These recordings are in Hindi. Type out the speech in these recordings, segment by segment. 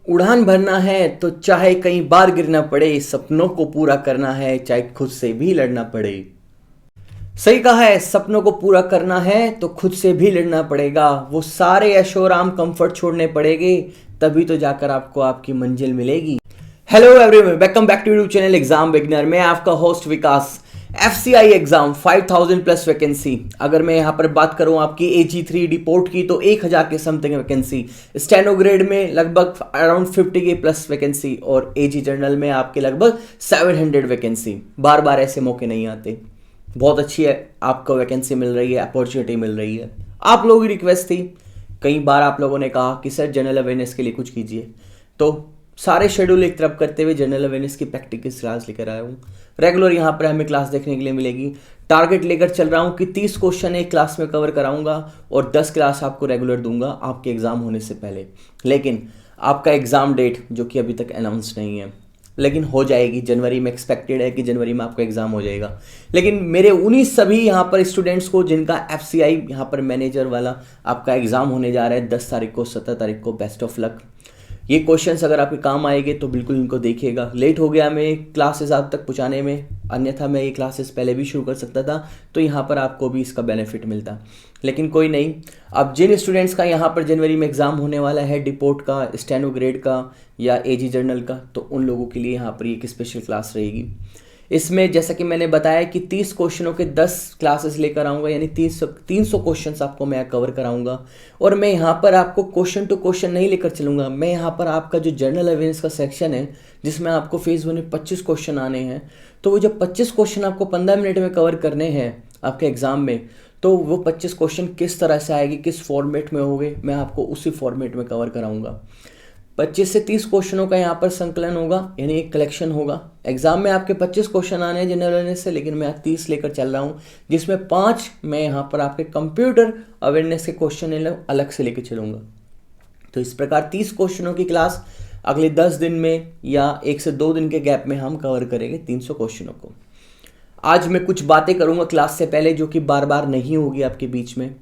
उड़ान भरना है तो चाहे कई बार गिरना पड़े, सपनों को पूरा करना है चाहे खुद से भी लड़ना पड़े। सही कहा है, सपनों को पूरा करना है तो खुद से भी लड़ना पड़ेगा। वो सारे ऐशोआराम कंफर्ट छोड़ने पड़ेंगे, तभी तो जाकर आपको आपकी मंजिल मिलेगी। Hello everyone, welcome back to YouTube channel exam beginner. मैं आपका host Vikas. FCI exam 5000 plus vacancy. अगर मैं यहाँ पर बात करूँ आपकी AG3 रिपोर्ट की तो 1000 के समथिंग वैकेंसी। स्टेनो ग्रेड में लगभग अराउंड 50 के प्लस वैकेंसी और AG जर्नल में आपके लगभग 700 वैकेंसी। बार बार ऐसे मौके नहीं आते। बहुत अच्छी है, आपको वैकेंसी मिल रही है, अपॉर्चुनिटी मिल रही है। आप लोगों की रिक्वेस्ट थी, कई बार आप लोगों ने कहा कि सर जनरल अवेयरनेस के लिए कुछ कीजिए, तो सारे शेड्यूल एक तरफ करते हुए जनरल अवेयरनेस की प्रैक्टिकल क्लास लेकर आया हूँ। रेगुलर यहाँ पर हमें क्लास देखने के लिए मिलेगी। टारगेट लेकर चल रहा हूँ कि 30 क्वेश्चन एक क्लास में कवर कराऊंगा और 10 क्लास आपको रेगुलर दूंगा आपके एग्जाम होने से पहले। लेकिन आपका एग्जाम डेट जो कि अभी तक अनाउंस नहीं है, लेकिन हो जाएगी जनवरी में। एक्सपेक्टेड है कि जनवरी में आपका एग्जाम हो जाएगा। लेकिन मेरे उन्हीं सभी यहाँ पर स्टूडेंट्स को जिनका एफसीआई यहाँ पर मैनेजर वाला आपका एग्जाम होने जा रहा है 10 तारीख को, 17 तारीख को, बेस्ट ऑफ लक। ये क्वेश्चंस अगर आपके काम आएंगे तो बिल्कुल इनको देखिएगा। लेट हो गया मैं क्लासेस आप तक पहुँचाने में, अन्यथा मैं ये क्लासेस पहले भी शुरू कर सकता था, तो यहाँ पर आपको भी इसका बेनिफिट मिलता। लेकिन कोई नहीं। अब जिन स्टूडेंट्स का यहाँ पर जनवरी में एग्ज़ाम होने वाला है डिपोर्ट का, स्टेनो ग्रेड का या AG जर्नल का, तो उन लोगों के लिए यहाँ पर एक स्पेशल क्लास रहेगी। इसमें जैसा कि मैंने बताया कि 30 क्वेश्चनों के 10 क्लासेस लेकर आऊँगा, यानी 300 क्वेश्चंस आपको मैं कवर कराऊंगा। और मैं यहाँ पर आपको क्वेश्चन टू क्वेश्चन नहीं लेकर चलूँगा। मैं यहाँ पर आपका जो जनरल अवेयरनेस का सेक्शन है जिसमें आपको फेज 1 में 25 क्वेश्चन आने हैं, तो वो जब 25 क्वेश्चन आपको 15 मिनट में कवर करने हैं आपके एग्ज़ाम में, तो वो 25 क्वेश्चन किस तरह से आएगी, किस फॉर्मेट में होंगे, मैं आपको उसी फॉर्मेट में कवर कराऊंगा। 25 से 30 क्वेश्चनों का यहाँ पर संकलन होगा, यानी एक कलेक्शन होगा। एग्जाम में आपके 25 क्वेश्चन आने हैं जनरल अवेयरनेस से, लेकिन मैं 30 लेकर चल रहा हूँ, जिसमें 5 मैं यहाँ पर आपके कंप्यूटर अवेयरनेस के क्वेश्चन अलग से लेकर चलूँगा। तो इस प्रकार 30 क्वेश्चनों की क्लास अगले 10 दिन में या 1 से 2 दिन के गैप में हम कवर करेंगे 300 क्वेश्चनों को। आज मैं कुछ बातें करूँगा क्लास से पहले जो कि बार बार नहीं होगी आपके बीच में।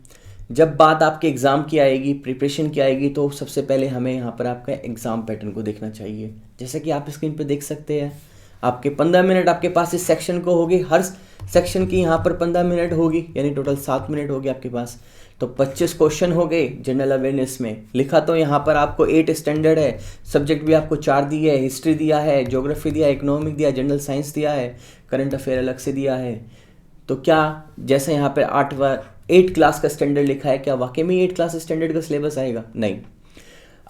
जब बात आपके एग्ज़ाम की आएगी, प्रिपरेशन की आएगी, तो सबसे पहले हमें यहाँ पर आपका एग्ज़ाम पैटर्न को देखना चाहिए। जैसे कि आप स्क्रीन पर देख सकते हैं, आपके 15 मिनट आपके पास इस सेक्शन को होगी। हर सेक्शन की यहाँ पर 15 मिनट होगी, यानी टोटल 7 मिनट होगी आपके पास। तो 25 क्वेश्चन हो गए जनरल अवेयरनेस में। लिखा तो यहाँ पर आपको 8 स्टैंडर्ड है, सब्जेक्ट भी आपको 4 दिए है, हिस्ट्री दिया है, ज्योग्राफी दिया है, इकोनॉमिक दिया, जनरल साइंस दिया है, करंट अफेयर अलग से दिया है। तो क्या जैसे यहाँ पर 8 क्लास का स्टैंडर्ड लिखा है, क्या वाकई में 8 क्लास स्टैंडर्ड का सिलेबस आएगा? नहीं।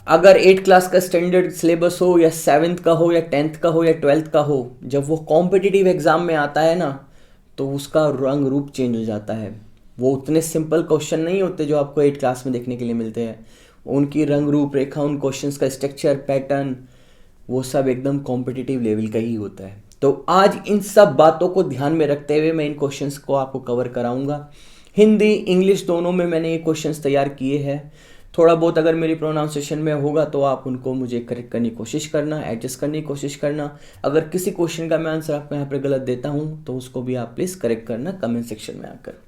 अगर 8 क्लास का स्टैंडर्ड सिलेबस हो या 7th का हो या 10th का हो या 12th का हो, जब वो कॉम्पिटिटिव एग्जाम में आता है ना, तो उसका रंग रूप चेंज हो जाता है। वो उतने सिंपल क्वेश्चन नहीं होते जो आपको 8 क्लास में देखने के लिए मिलते हैं। उनकी रंग रूपरेखा, उन क्वेश्चंस का स्ट्रक्चर, पैटर्न, वो सब एकदम कॉम्पिटिटिव लेवल का ही होता है। तो आज इन सब बातों को ध्यान में रखते हुए मैं इन क्वेश्चंस को आपको कवर कराऊंगा। हिंदी इंग्लिश दोनों में मैंने ये क्वेश्चंस तैयार किए हैं। थोड़ा बहुत अगर मेरी प्रोनाउंसिएशन में होगा तो आप उनको मुझे करेक्ट करने की कोशिश करना, एडजस्ट करने की कोशिश करना। अगर किसी क्वेश्चन का मैं आंसर आपको यहाँ पर गलत देता हूँ तो उसको भी आप प्लीज़ करेक्ट करना कमेंट सेक्शन में आकर।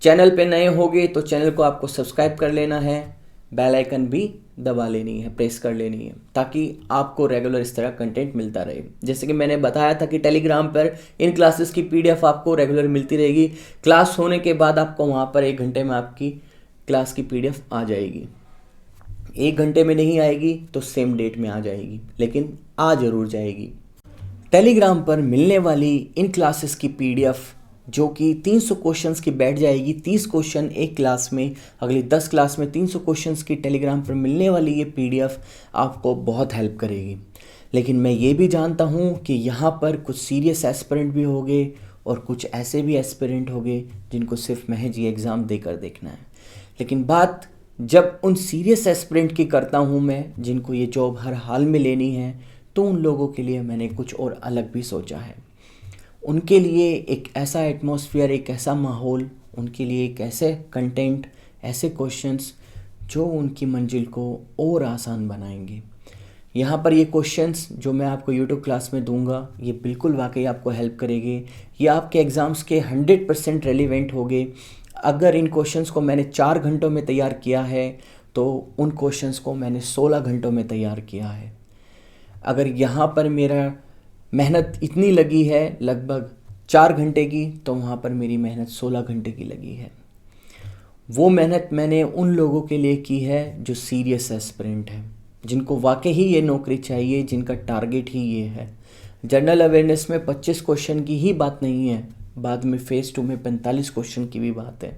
चैनल पे नए होगे तो चैनल को आपको सब्सक्राइब कर लेना है, बेल आइकन भी दबा लेनी है, प्रेस कर लेनी है, ताकि आपको रेगुलर इस तरह कंटेंट मिलता रहे। जैसे कि मैंने बताया था कि टेलीग्राम पर इन क्लासेस की PDF आपको रेगुलर मिलती रहेगी। क्लास होने के बाद आपको वहाँ पर 1 घंटे में आपकी क्लास की PDF आ जाएगी। 1 घंटे में नहीं आएगी तो सेम डेट में आ जाएगी, लेकिन आ जरूर जाएगी। टेलीग्राम पर मिलने वाली इन क्लासेस की PDF जो कि 300 क्वेश्चंस की बैठ जाएगी, 30 क्वेश्चन एक क्लास में, अगली 10 क्लास में 300 क्वेश्चंस की टेलीग्राम पर मिलने वाली ये PDF आपको बहुत हेल्प करेगी। लेकिन मैं ये भी जानता हूँ कि यहाँ पर कुछ सीरियस एस्पिरेंट भी होंगे और कुछ ऐसे भी एस्पिरेंट होंगे जिनको सिर्फ महज ये एग्ज़ाम देकर देखना है। लेकिन बात जब उन सीरियस एस्पिरेंट की करता हूँ मैं, जिनको ये जॉब हर हाल में लेनी है, तो उन लोगों के लिए मैंने कुछ और अलग भी सोचा है। उनके लिए एक ऐसा एटमॉस्फेयर, एक ऐसा माहौल, उनके लिए एक ऐसे कंटेंट, ऐसे क्वेश्चंस जो उनकी मंजिल को और आसान बनाएंगे। यहाँ पर ये क्वेश्चंस जो मैं आपको यूट्यूब क्लास में दूंगा, ये बिल्कुल वाकई आपको हेल्प करेंगे। ये आपके एग्ज़ाम्स के 100% रेलिवेंट होंगे। अगर इन क्वेश्चंस को मैंने 4 घंटों में तैयार किया है तो उन क्वेश्चंस को मैंने 16 घंटों में तैयार किया है। अगर यहाँ पर मेरा मेहनत इतनी लगी है लगभग 4 घंटे की, तो वहाँ पर मेरी मेहनत 16 घंटे की लगी है। वो मेहनत मैंने उन लोगों के लिए की है जो सीरियस एस्पिरेंट हैं, जिनको वाकई ही ये नौकरी चाहिए, जिनका टारगेट ही ये है। जनरल अवेयरनेस में 25 क्वेश्चन की ही बात नहीं है, बाद में फ़ेज़ 2 में 45 क्वेश्चन की भी बात है।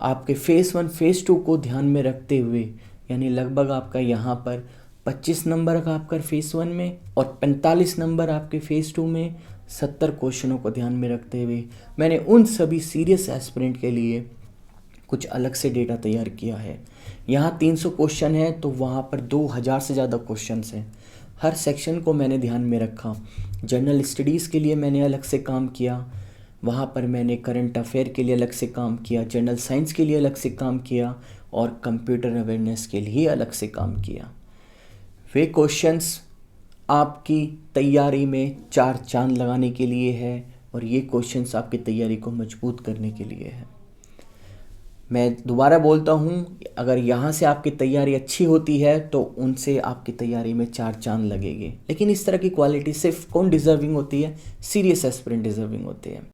आपके फ़ेज़ 1 फ़ेज़ 2 को ध्यान में रखते हुए, यानी लगभग आपका यहाँ पर 25 नंबर का आपका फ़ेज़ 1 में और 45 नंबर आपके फ़ेज़ 2 में, 70 क्वेश्चनों को ध्यान में रखते हुए मैंने उन सभी सीरियस एस्पिरेंट के लिए कुछ अलग से डेटा तैयार किया है। यहाँ 300 क्वेश्चन है तो वहाँ पर 2000 से ज़्यादा क्वेश्चंस हैं। हर सेक्शन को मैंने ध्यान में रखा। जनरल स्टडीज़ के लिए मैंने अलग से काम किया, वहाँ पर मैंने करंट अफेयर के लिए अलग से काम किया, जनरल साइंस के लिए अलग से काम किया और कंप्यूटर अवेयरनेस के लिए अलग से काम किया। वे क्वेश्चंस आपकी तैयारी में 4 चांद लगाने के लिए है और ये क्वेश्चंस आपकी तैयारी को मजबूत करने के लिए है। मैं दोबारा बोलता हूँ, अगर यहाँ से आपकी तैयारी अच्छी होती है तो उनसे आपकी तैयारी में 4 चांद लगेंगे। लेकिन इस तरह की क्वालिटी सिर्फ कौन डिजर्विंग होती है? सीरियस एस्पिरेंट डिजर्विंग होते हैं।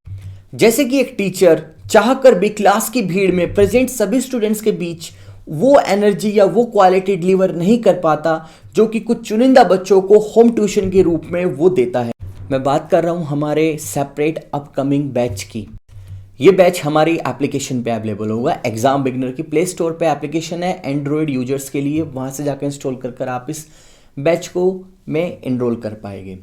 जैसे कि एक टीचर चाहकर भी क्लास की भीड़ में प्रेजेंट सभी स्टूडेंट्स के बीच वो एनर्जी या वो क्वालिटी डिलीवर नहीं कर पाता जो कि कुछ चुनिंदा बच्चों को होम ट्यूशन के रूप में वो देता है। मैं बात कर रहा हूँ हमारे सेपरेट अपकमिंग बैच की। ये बैच हमारी एप्लीकेशन पे अवेलेबल होगा। एग्जाम बिगनर की प्ले स्टोर पे एप्लीकेशन है एंड्रॉयड यूजर्स के लिए, वहाँ से जाकर इंस्टॉल कर आप इस बैच को में इनरोल कर पाएंगे।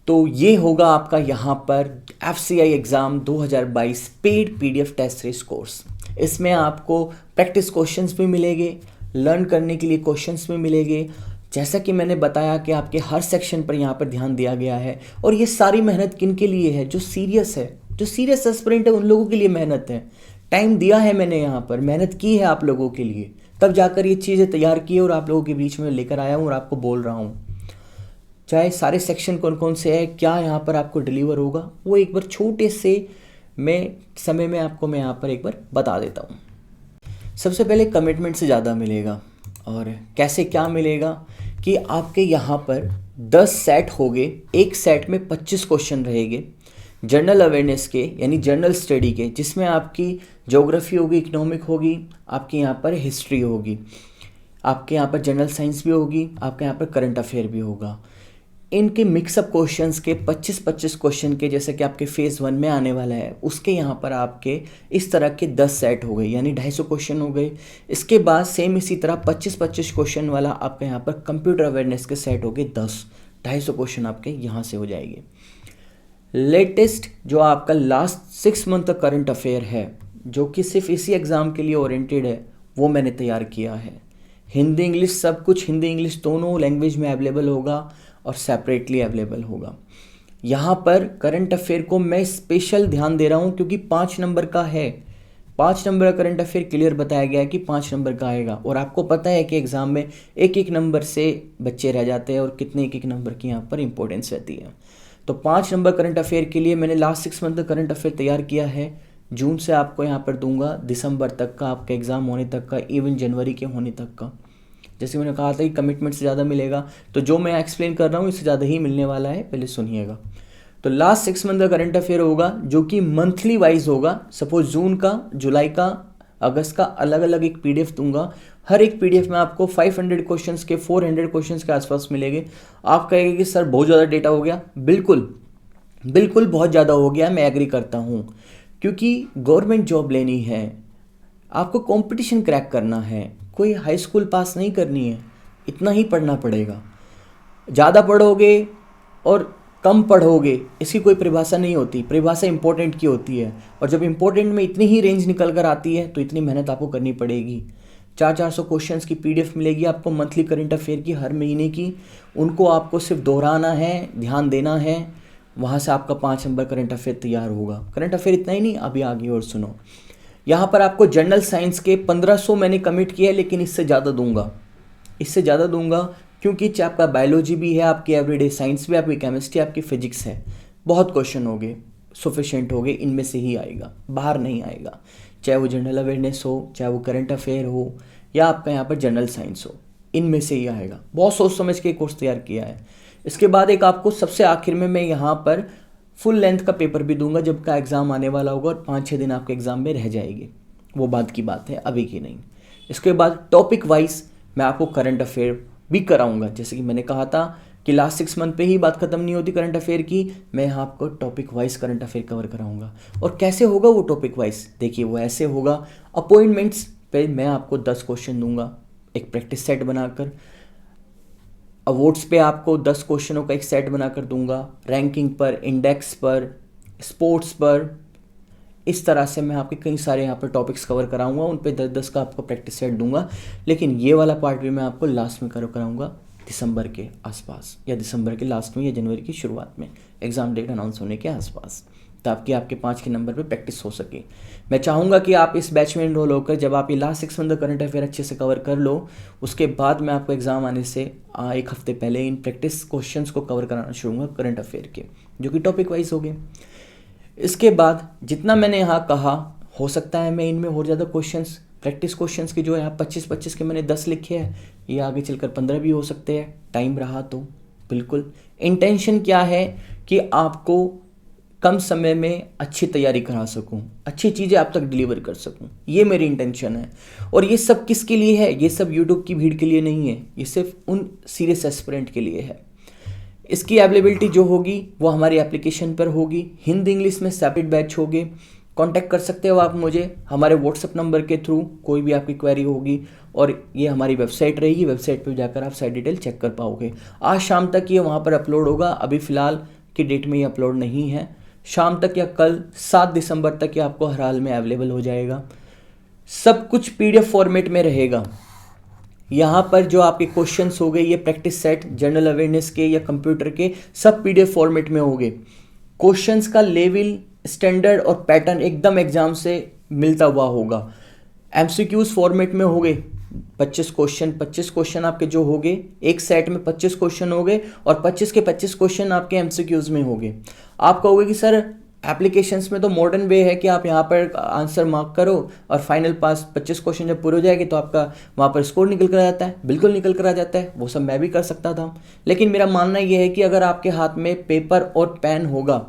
तो ये होगा आपका यहाँ पर FCI exam 2022 paid PDF test series course. इसमें आपको प्रैक्टिस क्वेश्चंस भी मिलेंगे, लर्न करने के लिए क्वेश्चंस भी मिलेंगे। जैसा कि मैंने बताया कि आपके हर सेक्शन पर यहाँ पर ध्यान दिया गया है और ये सारी मेहनत किन के लिए है? जो सीरियस है, जो सीरियस एस्पिरेंट है, उन लोगों के लिए मेहनत है। टाइम दिया है मैंने, यहाँ पर मेहनत की है आप लोगों के लिए, तब जाकर ये चीज़ें तैयार की और आप लोगों के बीच में लेकर आया हूँ और आपको बोल रहा हूँ। चाहे सारे सेक्शन कौन कौन से है, क्या यहाँ पर आपको डिलीवर होगा, वो एक बार छोटे से समय में आपको मैं यहाँ पर एक बार बता देता हूँ। सबसे पहले कमिटमेंट से ज़्यादा मिलेगा। और कैसे क्या मिलेगा कि आपके यहाँ पर 10 सेट होंगे, एक सेट में 25 क्वेश्चन रहेंगे जनरल अवेयरनेस के, यानी जनरल स्टडी के, जिसमें आपकी ज्योग्राफी होगी, इकोनॉमिक होगी, आपके यहाँ पर हिस्ट्री होगी, आपके यहाँ पर जनरल साइंस भी होगी, आपके यहाँ पर करंट अफेयर भी होगा। इनके मिक्सअप क्वेश्चंस के 25-25 क्वेश्चन के, जैसे कि आपके फ़ेज़ 1 में आने वाला है, उसके यहाँ पर आपके इस तरह के 10 सेट हो गए, यानी 250 क्वेश्चन हो गए। इसके बाद सेम इसी तरह 25-25 क्वेश्चन वाला आपके यहाँ पर कंप्यूटर अवेयरनेस के सेट हो गए 10, 250 क्वेश्चन आपके यहाँ से हो जाएंगे। लेटेस्ट जो आपका लास्ट 6 मंथ का करंट अफेयर है, जो कि सिर्फ इसी एग्ज़ाम के लिए ओरिएंटेड है, वो मैंने तैयार किया है। हिंदी इंग्लिश सब कुछ, हिंदी इंग्लिश दोनों लैंग्वेज में अवेलेबल होगा और सेपरेटली अवेलेबल होगा। यहाँ पर करंट अफेयर को मैं स्पेशल ध्यान दे रहा हूँ क्योंकि 5 नंबर का है। 5 नंबर का करंट अफेयर क्लियर बताया गया है कि 5 नंबर का आएगा। और आपको पता है कि एग्ज़ाम में एक एक नंबर से बच्चे रह जाते हैं और कितने एक एक नंबर की यहाँ पर इंपॉर्टेंस रहती है। तो 5 नंबर करंट अफेयर के लिए मैंने लास्ट 6 मंथ का करंट अफेयर तैयार किया है। जून से आपको यहाँ पर दूंगा, दिसंबर तक का, आपका एग्ज़ाम होने तक का, इवन जनवरी के होने तक का। जैसे मैंने कहा था कि कमिटमेंट से ज़्यादा मिलेगा, तो जो मैं एक्सप्लेन कर रहा हूँ इससे ज़्यादा ही मिलने वाला है, पहले सुनिएगा। तो लास्ट 6 मंथ का करंट अफेयर होगा जो कि मंथली वाइज होगा। सपोज जून का, जुलाई का, अगस्त का अलग अलग एक PDF दूंगा। हर एक PDF में आपको 500 क्वेश्चंस के 400 क्वेश्चंस के आसपास मिलेंगे। आप कहेंगे कि सर बहुत ज़्यादा डेटा हो गया। बिल्कुल बहुत ज़्यादा हो गया, मैं एग्री करता हूँ, क्योंकि गवर्नमेंट जॉब लेनी है, आपको कंपटीशन क्रैक करना है, कोई हाई स्कूल पास नहीं करनी है, इतना ही पढ़ना पड़ेगा। ज़्यादा पढ़ोगे और कम पढ़ोगे इसकी कोई परिभाषा नहीं होती, परिभाषा इंपॉर्टेंट की होती है। और जब इंपॉर्टेंट में इतनी ही रेंज निकल कर आती है तो इतनी मेहनत आपको करनी पड़ेगी। 400 क्वेश्चंस की PDF मिलेगी आपको मंथली करंट अफेयर की, हर महीने की। उनको आपको सिर्फ दोहराना है, ध्यान देना है, वहाँ से आपका 5 नंबर करंट अफेयर तैयार होगा। करंट अफेयर इतना ही नहीं, अभी आगे और सुनो। यहाँ पर आपको जनरल साइंस के 1500 मैंने कमिट किया है, लेकिन इससे ज़्यादा दूंगा क्योंकि चाहे आपका बायोलॉजी भी है, आपकी एवरीडे साइंस भी, आपकी केमिस्ट्री, आपकी फिजिक्स है। बहुत क्वेश्चन हो गए, सफिशेंट हो गए, इनमें से ही आएगा, बाहर नहीं आएगा। चाहे वो जनरल अवेयरनेस हो, चाहे वो करंट अफेयर हो, या आपका यहाँ पर जनरल साइंस हो, इनमें से ही आएगा। बहुत सोच समझ के कोर्स तैयार किया है। इसके बाद एक आपको सबसे आखिर में मैं यहाँ पर फुल लेंथ का पेपर भी दूंगा जब का एग्ज़ाम आने वाला होगा, और 5-6 दिन आपके एग्ज़ाम में रह जाएगी, वो बाद की बात है, अभी की नहीं। इसके बाद टॉपिक वाइज मैं आपको करंट अफेयर भी कराऊंगा। जैसे कि मैंने कहा था कि लास्ट 6 मंथ पे ही बात खत्म नहीं होती करंट अफेयर की, मैं यहाँ आपको topic wise current affair cover कराऊंगा। और कैसे होगा वो टॉपिक वाइज, देखिए वो ऐसे होगा, अपॉइंटमेंट्स पे मैं आपको 10 क्वेश्चन दूंगा एक प्रैक्टिस सेट बनाकर, अवार्ड्स पे आपको 10 क्वेश्चनों का एक सेट बनाकर दूंगा, रैंकिंग पर, इंडेक्स पर, स्पोर्ट्स पर, इस तरह से मैं आपके कई सारे यहाँ पर टॉपिक्स कवर कराऊंगा, उन पे 10-10 का आपको प्रैक्टिस सेट दूंगा। लेकिन ये वाला पार्ट भी मैं आपको लास्ट में कराऊंगा, दिसंबर के आसपास, या दिसंबर के लास्ट में या जनवरी की शुरुआत में, एग्ज़ाम डेट अनाउंस होने के आसपास, ताकि आपके 5 के नंबर पे प्रैक्टिस हो सके। मैं चाहूँगा कि आप इस बैच में इनरोल होकर जब आप ये लास्ट 6 मंथ करंट अफेयर अच्छे से कवर कर लो, उसके बाद मैं आपको एग्ज़ाम आने से 1 हफ्ते पहले इन प्रैक्टिस क्वेश्चंस को कवर कराना शुरू करूँगा करंट अफेयर के, जो कि टॉपिक वाइज हो गए। इसके बाद जितना मैंने यहाँ कहा, हो सकता है मैं इनमें और ज़्यादा क्वेश्चंस, प्रैक्टिस क्वेश्चंस के जो यहाँ 25-25 के मैंने 10 लिखे हैं, ये आगे चलकर 15 भी हो सकते हैं, टाइम रहा तो। बिल्कुल इंटेंशन क्या है कि आपको कम समय में अच्छी तैयारी करा सकूं, अच्छी चीज़ें आप तक डिलीवर कर सकूं, ये मेरी इंटेंशन है। और ये सब किसके लिए है? ये सब यूट्यूब की भीड़ के लिए नहीं है, ये सिर्फ उन सीरियस एस्पिरेंट के लिए है। इसकी अवेलेबिलिटी जो होगी वो हमारी एप्लीकेशन पर होगी, हिंदी इंग्लिश में सेपरेट बैच होंगे। कांटेक्ट कर सकते हो आप मुझे हमारे व्हाट्सएप नंबर के थ्रू, कोई भी आपकी क्वेरी होगी। और ये हमारी वेबसाइट रहेगी, वेबसाइट पे जाकर आप सारी डिटेल चेक कर पाओगे। आज शाम तक ये वहाँ पर अपलोड होगा, अभी फ़िलहाल की डेट में ये अपलोड नहीं है। शाम तक या कल 7 दिसंबर तक ये आपको हर हाल में अवेलेबल हो जाएगा। सब कुछ PDF फॉर्मेट में रहेगा। यहाँ पर जो आपके क्वेश्चंस हो गए, ये प्रैक्टिस सेट जनरल अवेयरनेस के या कंप्यूटर के, सब PDF फॉर्मेट में होंगे। क्वेश्चंस का लेवल, स्टैंडर्ड और पैटर्न एकदम एग्जाम से मिलता हुआ होगा। MCQs फॉर्मेट में होंगे 25 क्वेश्चन आपके जो होंगे, एक सेट में 25 क्वेश्चन होंगे और 25 के 25 क्वेश्चन आपके MCQs में होंगे। आप कहोगे कि सर एप्लीकेशंस में तो मॉडर्न वे है कि आप यहाँ पर आंसर मार्क करो और फाइनल पास 25 क्वेश्चन जब पूरे हो जाएंगे तो आपका वहाँ पर स्कोर निकल कर आ जाता है। बिल्कुल निकल कर आ जाता है, वो सब मैं भी कर सकता था। लेकिन मेरा मानना यह है कि अगर आपके हाथ में पेपर और पेन होगा,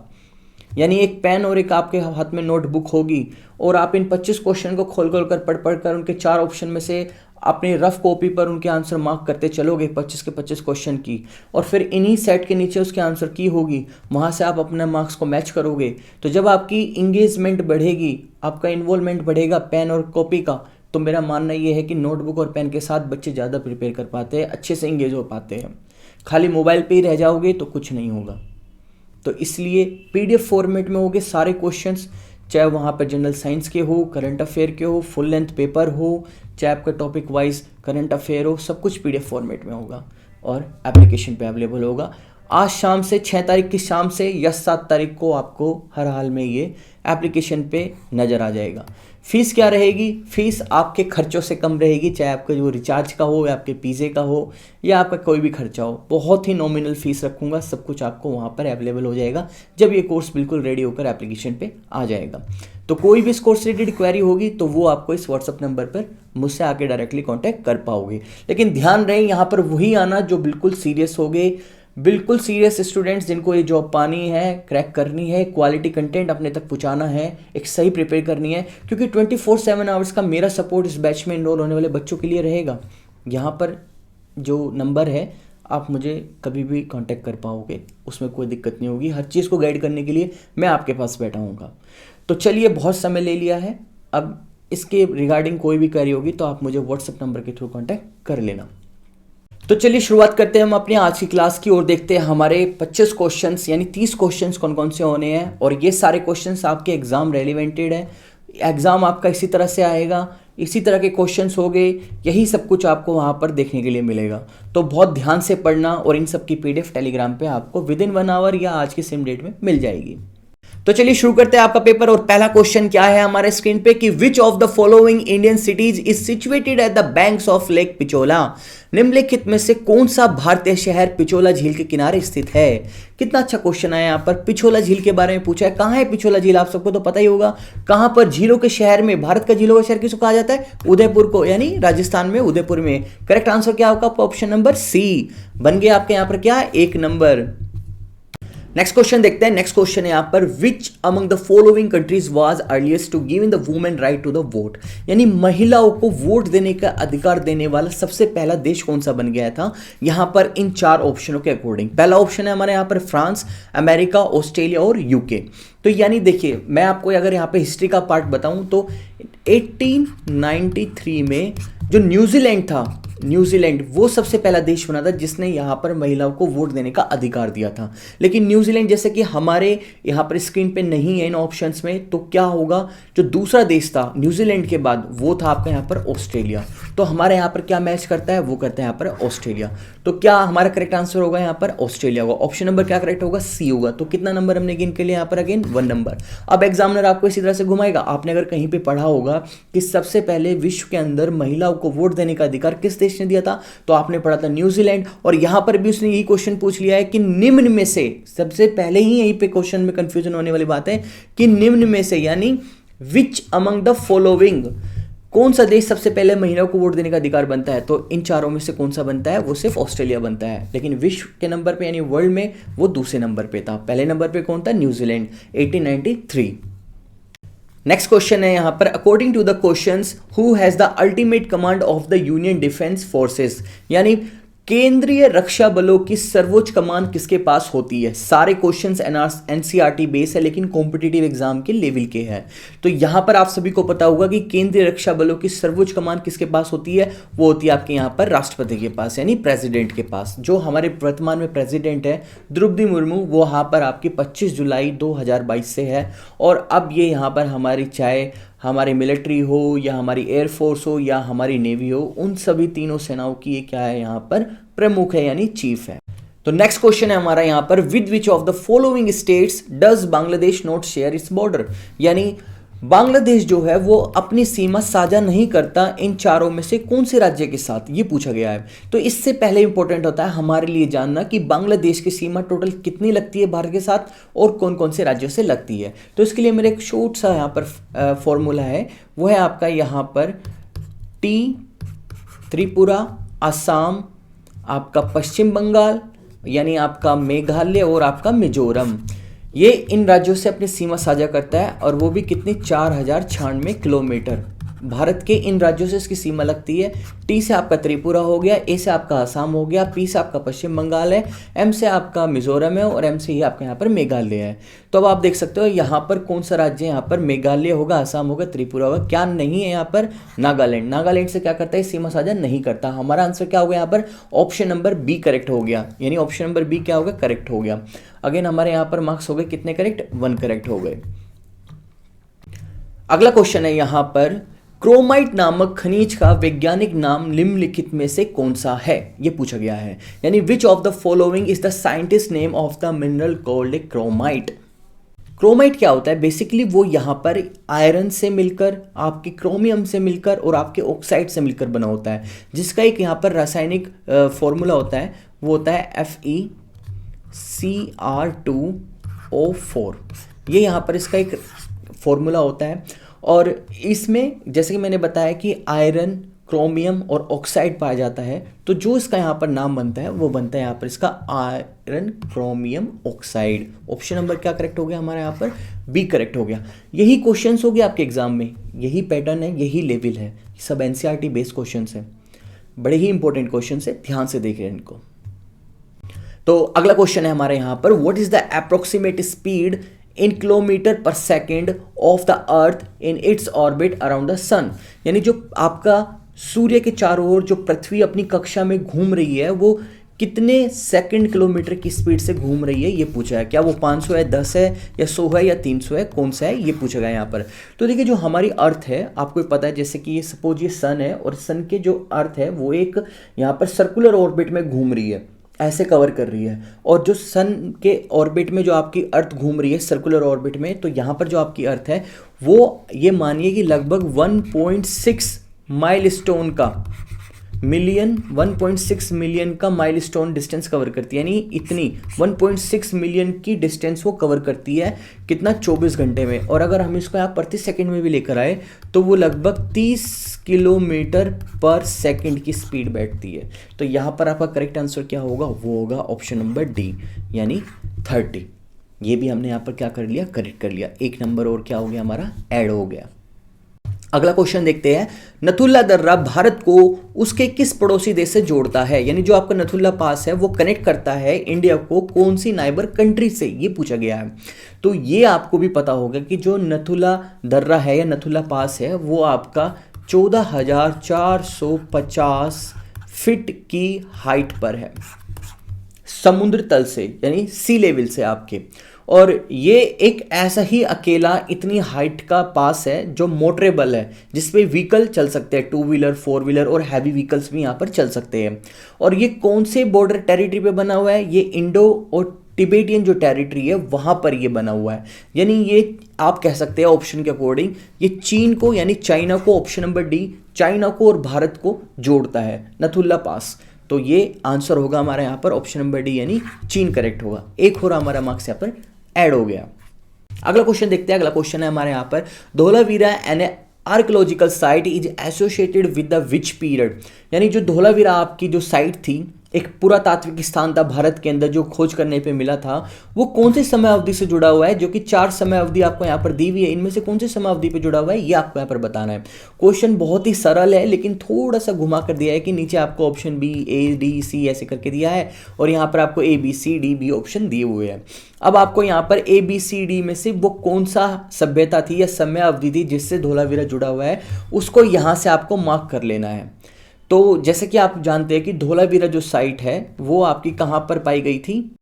यानी एक पेन और एक आपके हाथ में नोटबुक होगी, और आप इन 25 क्वेश्चन को खोल खोल कर पढ़ कर उनके 4 ऑप्शन में से अपनी रफ कॉपी पर उनके आंसर मार्क करते चलोगे 25 के 25 क्वेश्चन की, और फिर इन्हीं सेट के नीचे उसके आंसर की होगी, वहाँ से आप अपने मार्क्स को मैच करोगे, तो जब आपकी इंगेजमेंट बढ़ेगी, आपका इन्वॉल्वमेंट बढ़ेगा पेन और कॉपी का, तो मेरा मानना ये है कि नोटबुक और पेन के साथ बच्चे ज़्यादा प्रिपेयर कर पाते हैं, अच्छे से इंगेज हो पाते हैं। खाली मोबाइल पे ही रह जाओगे तो कुछ नहीं होगा। तो इसलिए PDF फॉर्मेट में होंगे सारे क्वेश्चंस, चाहे वहाँ पर जनरल साइंस के हो, करंट अफेयर के हो, फुल लेंथ पेपर हो, चाहे आपका टॉपिक वाइज करंट अफेयर हो, सब कुछ PDF फॉर्मेट में होगा और एप्लीकेशन पे अवेलेबल होगा। आज शाम से 6 तारीख की शाम से या 7 तारीख को आपको हर हाल में ये एप्लीकेशन पे नज़र आ जाएगा। फीस क्या रहेगी? फीस आपके खर्चों से कम रहेगी, चाहे आपका जो रिचार्ज का हो या आपके पिज़्ज़े का हो या आपका कोई भी खर्चा हो। बहुत ही नॉमिनल फीस रखूँगा, सब कुछ आपको वहाँ पर अवेलेबल हो जाएगा जब ये कोर्स बिल्कुल रेडी होकर एप्लीकेशन पे आ जाएगा। तो कोई भी इस कोर्स रिलेटेड क्वेरी होगी तो वो आपको इस व्हाट्सअप नंबर पर मुझसे आके डायरेक्टली कॉन्टैक्ट कर पाओगे। लेकिन ध्यान रहे यहाँ पर वही आना जो बिल्कुल सीरियस हो गए, बिल्कुल सीरियस स्टूडेंट्स जिनको ये जॉब पानी है, क्रैक करनी है, क्वालिटी कंटेंट अपने तक पहुंचाना है, एक सही प्रिपेयर करनी है। क्योंकि 24/7 आवर्स का मेरा सपोर्ट इस बैच में इनरोल होने वाले बच्चों के लिए रहेगा। यहाँ पर जो नंबर है आप मुझे कभी भी कांटेक्ट कर पाओगे, उसमें कोई दिक्कत नहीं होगी। हर चीज़ को गाइड करने के लिए मैं आपके पास बैठा हूँगा। तो चलिए, बहुत समय ले लिया है, अब इसके रिगार्डिंग कोई भी क्वेरी होगी तो आप मुझे व्हाट्सएप नंबर के थ्रू कॉन्टैक्ट कर लेना। तो चलिए शुरुआत करते हैं हम अपनी आज की क्लास की और देखते हैं हमारे 25 क्वेश्चंस यानी 30 क्वेश्चंस कौन कौन से होने हैं। और ये सारे क्वेश्चंस आपके एग्जाम रेलिवेंटेड है, एग्जाम आपका इसी तरह से आएगा, इसी तरह के क्वेश्चंस हो गए, यही सब कुछ आपको वहाँ पर देखने के लिए मिलेगा। तो बहुत ध्यान से पढ़ना, और इन सब की PDF टेलीग्राम पे आपको विदिन 1 आवर या आज के सेम डेट में मिल जाएगी। तो चलिए शुरू करते हैं आपका पेपर। और पहला क्वेश्चन क्या है हमारे स्क्रीन पे कि विच of the following Indian cities is situated at the banks of lake Pichola. निम्नलिखित में से कौन सा भारतीय शहर पिचोला झील के किनारे स्थित है। कितना अच्छा क्वेश्चन है। यहाँ पर पिछोला झील के बारे में पूछा है। कहां है पिछोला झील, आप सबको तो पता ही होगा। कहां पर, झीलों के शहर में। भारत का झीलों का शहर किसको कहा जाता है, उदयपुर को, यानी राजस्थान में उदयपुर में। करेक्ट आंसर क्या होगा, ऑप्शन नंबर सी बन गया आपके यहाँ पर क्या, 1 नंबर। नेक्स्ट क्वेश्चन देखते हैं। नेक्स्ट क्वेश्चन है यहाँ पर which among the following countries was earliest to give in the women right to the vote. यानी महिलाओं को वोट देने का अधिकार देने वाला सबसे पहला देश कौन सा बन गया था यहाँ पर इन 4 ऑप्शनों के अकॉर्डिंग। पहला ऑप्शन है हमारे यहाँ पर फ्रांस, अमेरिका, ऑस्ट्रेलिया और यूके। तो यानी देखिए मैं आपको अगर यहाँ पे हिस्ट्री का पार्ट बताऊं तो 1893 में जो न्यूजीलैंड था, न्यूजीलैंड वो सबसे पहला देश बना था जिसने यहाँ पर महिलाओं को वोट देने का अधिकार दिया था। लेकिन न्यूजीलैंड जैसे कि हमारे यहाँ पर स्क्रीन पे नहीं है इन ऑप्शंस में, तो क्या होगा, जो दूसरा देश था न्यूजीलैंड के बाद वो था आपका यहाँ पर ऑस्ट्रेलिया। तो हमारे यहाँ पर क्या मैच करता है, वो करता है यहाँ पर ऑस्ट्रेलिया। तो क्या हमारा करेक्ट आंसर होगा यहाँ पर ऑस्ट्रेलिया होगा। ऑप्शन नंबर क्या करेक्ट होगा, सी होगा। तो कितना नंबर हमने गेन के लिए यहाँ पर, अगेन 1 नंबर। अब एग्जामिनर आपको इसी तरह से घुमाएगा। आपने अगर कहीं पे पढ़ा होगा कि सबसे पहले विश्व के अंदर महिलाओं को वोट देने का अधिकार किस देश ने दिया था, तो आपने पढ़ा था न्यूजीलैंड। और यहां पर भी उसने यही क्वेश्चन पूछ लिया है कि निम्न में से, सबसे पहले ही यहीं पे क्वेश्चन में कंफ्यूजन होने वाली बात है कि निम्न में से यानी विच अमंग द फॉलोइंग, कौन सा देश सबसे पहले महिलाओं को वोट देने का अधिकार बनता है। तो इन चारों में से कौन सा बनता है, वो सिर्फ ऑस्ट्रेलिया बनता है। लेकिन विश्व के नंबर पे यानी वर्ल्ड में वो दूसरे नंबर पे था। पहले नंबर पे कौन था, न्यूजीलैंड 1893। नेक्स्ट क्वेश्चन है यहां पर according to the questions who has the ultimate command of the union defence forces. यानी केंद्रीय रक्षा बलों की सर्वोच्च कमान किसके पास होती है। सारे क्वेश्चंस एनसीईआरटी बेस है लेकिन कॉम्पिटिटिव एग्जाम के लेवल के हैं। तो यहां पर आप सभी को पता होगा कि केंद्रीय रक्षा बलों की सर्वोच्च कमान किसके पास होती है, वो होती है आपके यहां पर राष्ट्रपति के पास यानी प्रेसिडेंट के पास। जो हमारे वर्तमान में प्रेसिडेंट है द्रौपदी मुर्मू, वो यहां पर आपकी 25 जुलाई 2022 से है। और अब ये यहां पर हमारी चाहे हमारी मिलिट्री हो या हमारी एयरफोर्स हो या हमारी नेवी हो, उन सभी तीनों सेनाओं की ये क्या है यहाँ पर प्रमुख है यानी चीफ है। तो नेक्स्ट क्वेश्चन है हमारा यहाँ पर with which of the following states does Bangladesh not share its border. यानी बांग्लादेश जो है वो अपनी सीमा साझा नहीं करता इन चारों में से कौन से राज्य के साथ, ये पूछा गया है। तो इससे पहले इंपॉर्टेंट होता है हमारे लिए जानना कि बांग्लादेश की सीमा टोटल कितनी लगती है भारत के साथ और कौन कौन से राज्यों से लगती है। तो इसके लिए मेरा एक शॉर्ट सा यहाँ पर फॉर्मूला है, वो है आपका यहाँ पर टी त्रिपुरा, असम, आपका पश्चिम बंगाल यानी आपका मेघालय और आपका मिजोरम, ये इन राज्यों से अपनी सीमा साझा करता है। और वो भी कितनी, 4096 किलोमीटर भारत के इन राज्यों से इसकी सीमा लगती है। टी से आपका त्रिपुरा हो गया, ए से आपका असम हो गया, पी से आपका पश्चिम बंगाल है, एम से आपका मिजोरम है और एम से ही आपका यहाँ पर मेघालय है। तो अब आप देख सकते हो यहाँ पर कौन सा राज्य है, यहाँ पर मेघालय होगा, असम होगा, त्रिपुरा होगा। क्या नहीं है यहाँ पर, नागालैंड। नागालैंड से क्या करता है, सीमा साझा नहीं करता। हमारा आंसर क्या होगा यहाँ पर, ऑप्शन नंबर बी करेक्ट हो गया। यानी ऑप्शन नंबर बी क्या होगा, करेक्ट हो गया। अगेन हमारे यहाँ पर मार्क्स हो गए कितने करेक्ट, 1 करेक्ट हो गए। अगला क्वेश्चन है यहाँ पर क्रोमाइट नामक खनिज का वैज्ञानिक नाम निम्नलिखित में से कौन सा है, ये पूछा गया है। यानी विच of the following is the scientist name of the mineral called chromite. Chromite क्या होता है, बेसिकली वो यहाँ पर आयरन से मिलकर, आपके क्रोमियम से मिलकर और आपके ऑक्साइड से मिलकर बना होता है, जिसका एक यहाँ पर रासायनिक फॉर्मूला होता है, वो होता है FeCr2O4। ये यहाँ पर इसका एक फॉर्मूला होता है। और इसमें जैसे कि मैंने बताया कि आयरन, क्रोमियम और ऑक्साइड पाया जाता है, तो जो इसका यहाँ पर नाम बनता है वो बनता है यहाँ पर इसका iron chromium oxide. Option number क्या करेक्ट हो गया हमारा यहाँ पर, बी करेक्ट हो गया। यही क्वेश्चंस हो गए आपके एग्जाम में, यही पैटर्न है, यही लेवल है, सब एनसीईआरटी बेस्ड क्वेश्चंस है, बड़े ही इंपॉर्टेंट क्वेश्चंस है, ध्यान से देख रहे हैं इनको। तो अगला क्वेश्चन है हमारे यहाँ पर what is the approximate speed in kilometre per second of the earth in its orbit around the sun. यानी जो आपका सूर्य के चारों ओर जो पृथ्वी अपनी कक्षा में घूम रही है वो कितने सेकंड किलोमीटर की स्पीड से घूम रही है, ये पूछा है। क्या वो 500 है, 10 है या 100 है या 300 है, कौन सा है, ये पूछा गया यहाँ पर। तो देखिए जो हमारी अर्थ है, आपको पता है जैसे कि ये सपोज ये सन है और सन के जो अर्थ है वो एक यहाँ पर सर्कुलर ऑर्बिट में घूम रही है। ऐसे कवर कर रही है। और जो सन के ऑर्बिट में जो आपकी अर्थ घूम रही है सर्कुलर ऑर्बिट में, तो यहाँ पर जो आपकी अर्थ है वो ये मानिए कि लगभग 1.6 माइलस्टोन का 1.6 मिलियन का माइलस्टोन डिस्टेंस कवर करती है, यानी इतनी 1.6 मिलियन की डिस्टेंस वो कवर करती है। कितना? 24 घंटे में। और अगर हम इसको यहाँ प्रति सेकंड में भी लेकर आए तो वो लगभग 30 किलोमीटर पर सेकंड की स्पीड बैठती है। तो यहाँ पर आपका करेक्ट आंसर क्या होगा? वो होगा ऑप्शन नंबर डी, यानी 30। ये भी हमने यहाँ पर क्या कर लिया? करेक्ट कर लिया। एक नंबर और क्या हो गया हमारा? ऐड हो गया। अगला क्वेश्चन देखते हैं। नथुल्ला दर्रा भारत को उसके किस पड़ोसी देश से जोड़ता है? यानी जो आपका नथुल्ला पास है वो कनेक्ट करता है इंडिया को कौन सी नाइबर कंट्री से, ये पूछा गया है। तो ये आपको भी पता होगा कि जो नथुल्ला दर्रा है या नथुल्ला पास है वो आपका 14,450 फीट की हाइट पर है समुद्र तल से, यानी सी लेवल से आपके। और ये एक ऐसा ही अकेला इतनी हाइट का पास है जो मोटरेबल है, जिसपे व्हीकल चल सकते हैं, 2 व्हीलर 4 व्हीलर और हैवी व्हीकल्स भी यहाँ पर चल सकते हैं। और ये कौन से बॉर्डर टेरिटरी पे बना हुआ है? ये इंडो और टिबेटियन जो टेरिटरी है वहाँ पर ये बना हुआ है। यानी ये आप कह सकते हैं ऑप्शन के अकॉर्डिंग ये चीन को यानी चाइना को, ऑप्शन नंबर डी, चाइना को और भारत को जोड़ता है नथुल्ला पास। तो ये आंसर होगा हमारा यहाँ पर ऑप्शन नंबर डी, यानी चीन करेक्ट होगा। एक और हमारा मार्क्स यहाँ पर ऐड हो गया। अगला क्वेश्चन देखते हैं। अगला क्वेश्चन है हमारे यहाँ पर, Dholavira N archaeological site is associated with the which period? यानी जो धौलावीरा आपकी जो साइट थी, एक पुरातात्विक स्थान था भारत के अंदर जो खोज करने पे मिला था, वो कौन से समय अवधि से जुड़ा हुआ है? जो कि 4 समय अवधि आपको यहाँ पर दी हुई है, इनमें से कौन से समय अवधि पे जुड़ा हुआ है ये आपको यहाँ पर बताना है। क्वेश्चन बहुत ही सरल है लेकिन थोड़ा सा घुमा कर दिया है कि नीचे आपको ऑप्शन बी, ए, डी, सी ऐसे करके दिया है और यहाँ पर आपको ए, बी, सी, डी, बी ऑप्शन दिए हुए हैं। अब आपको यहाँ पर ए, बी, सी, डी में से वो कौन सा सभ्यता थी या समय अवधि थी जिससे धौलावीरा जुड़ा हुआ है, उसको यहाँ से आपको मार्क कर लेना है। तो जैसे कि आप जानते हैं कि धौलावीरा जो साइट है वो आपकी कहाँ पर पाई गई थी?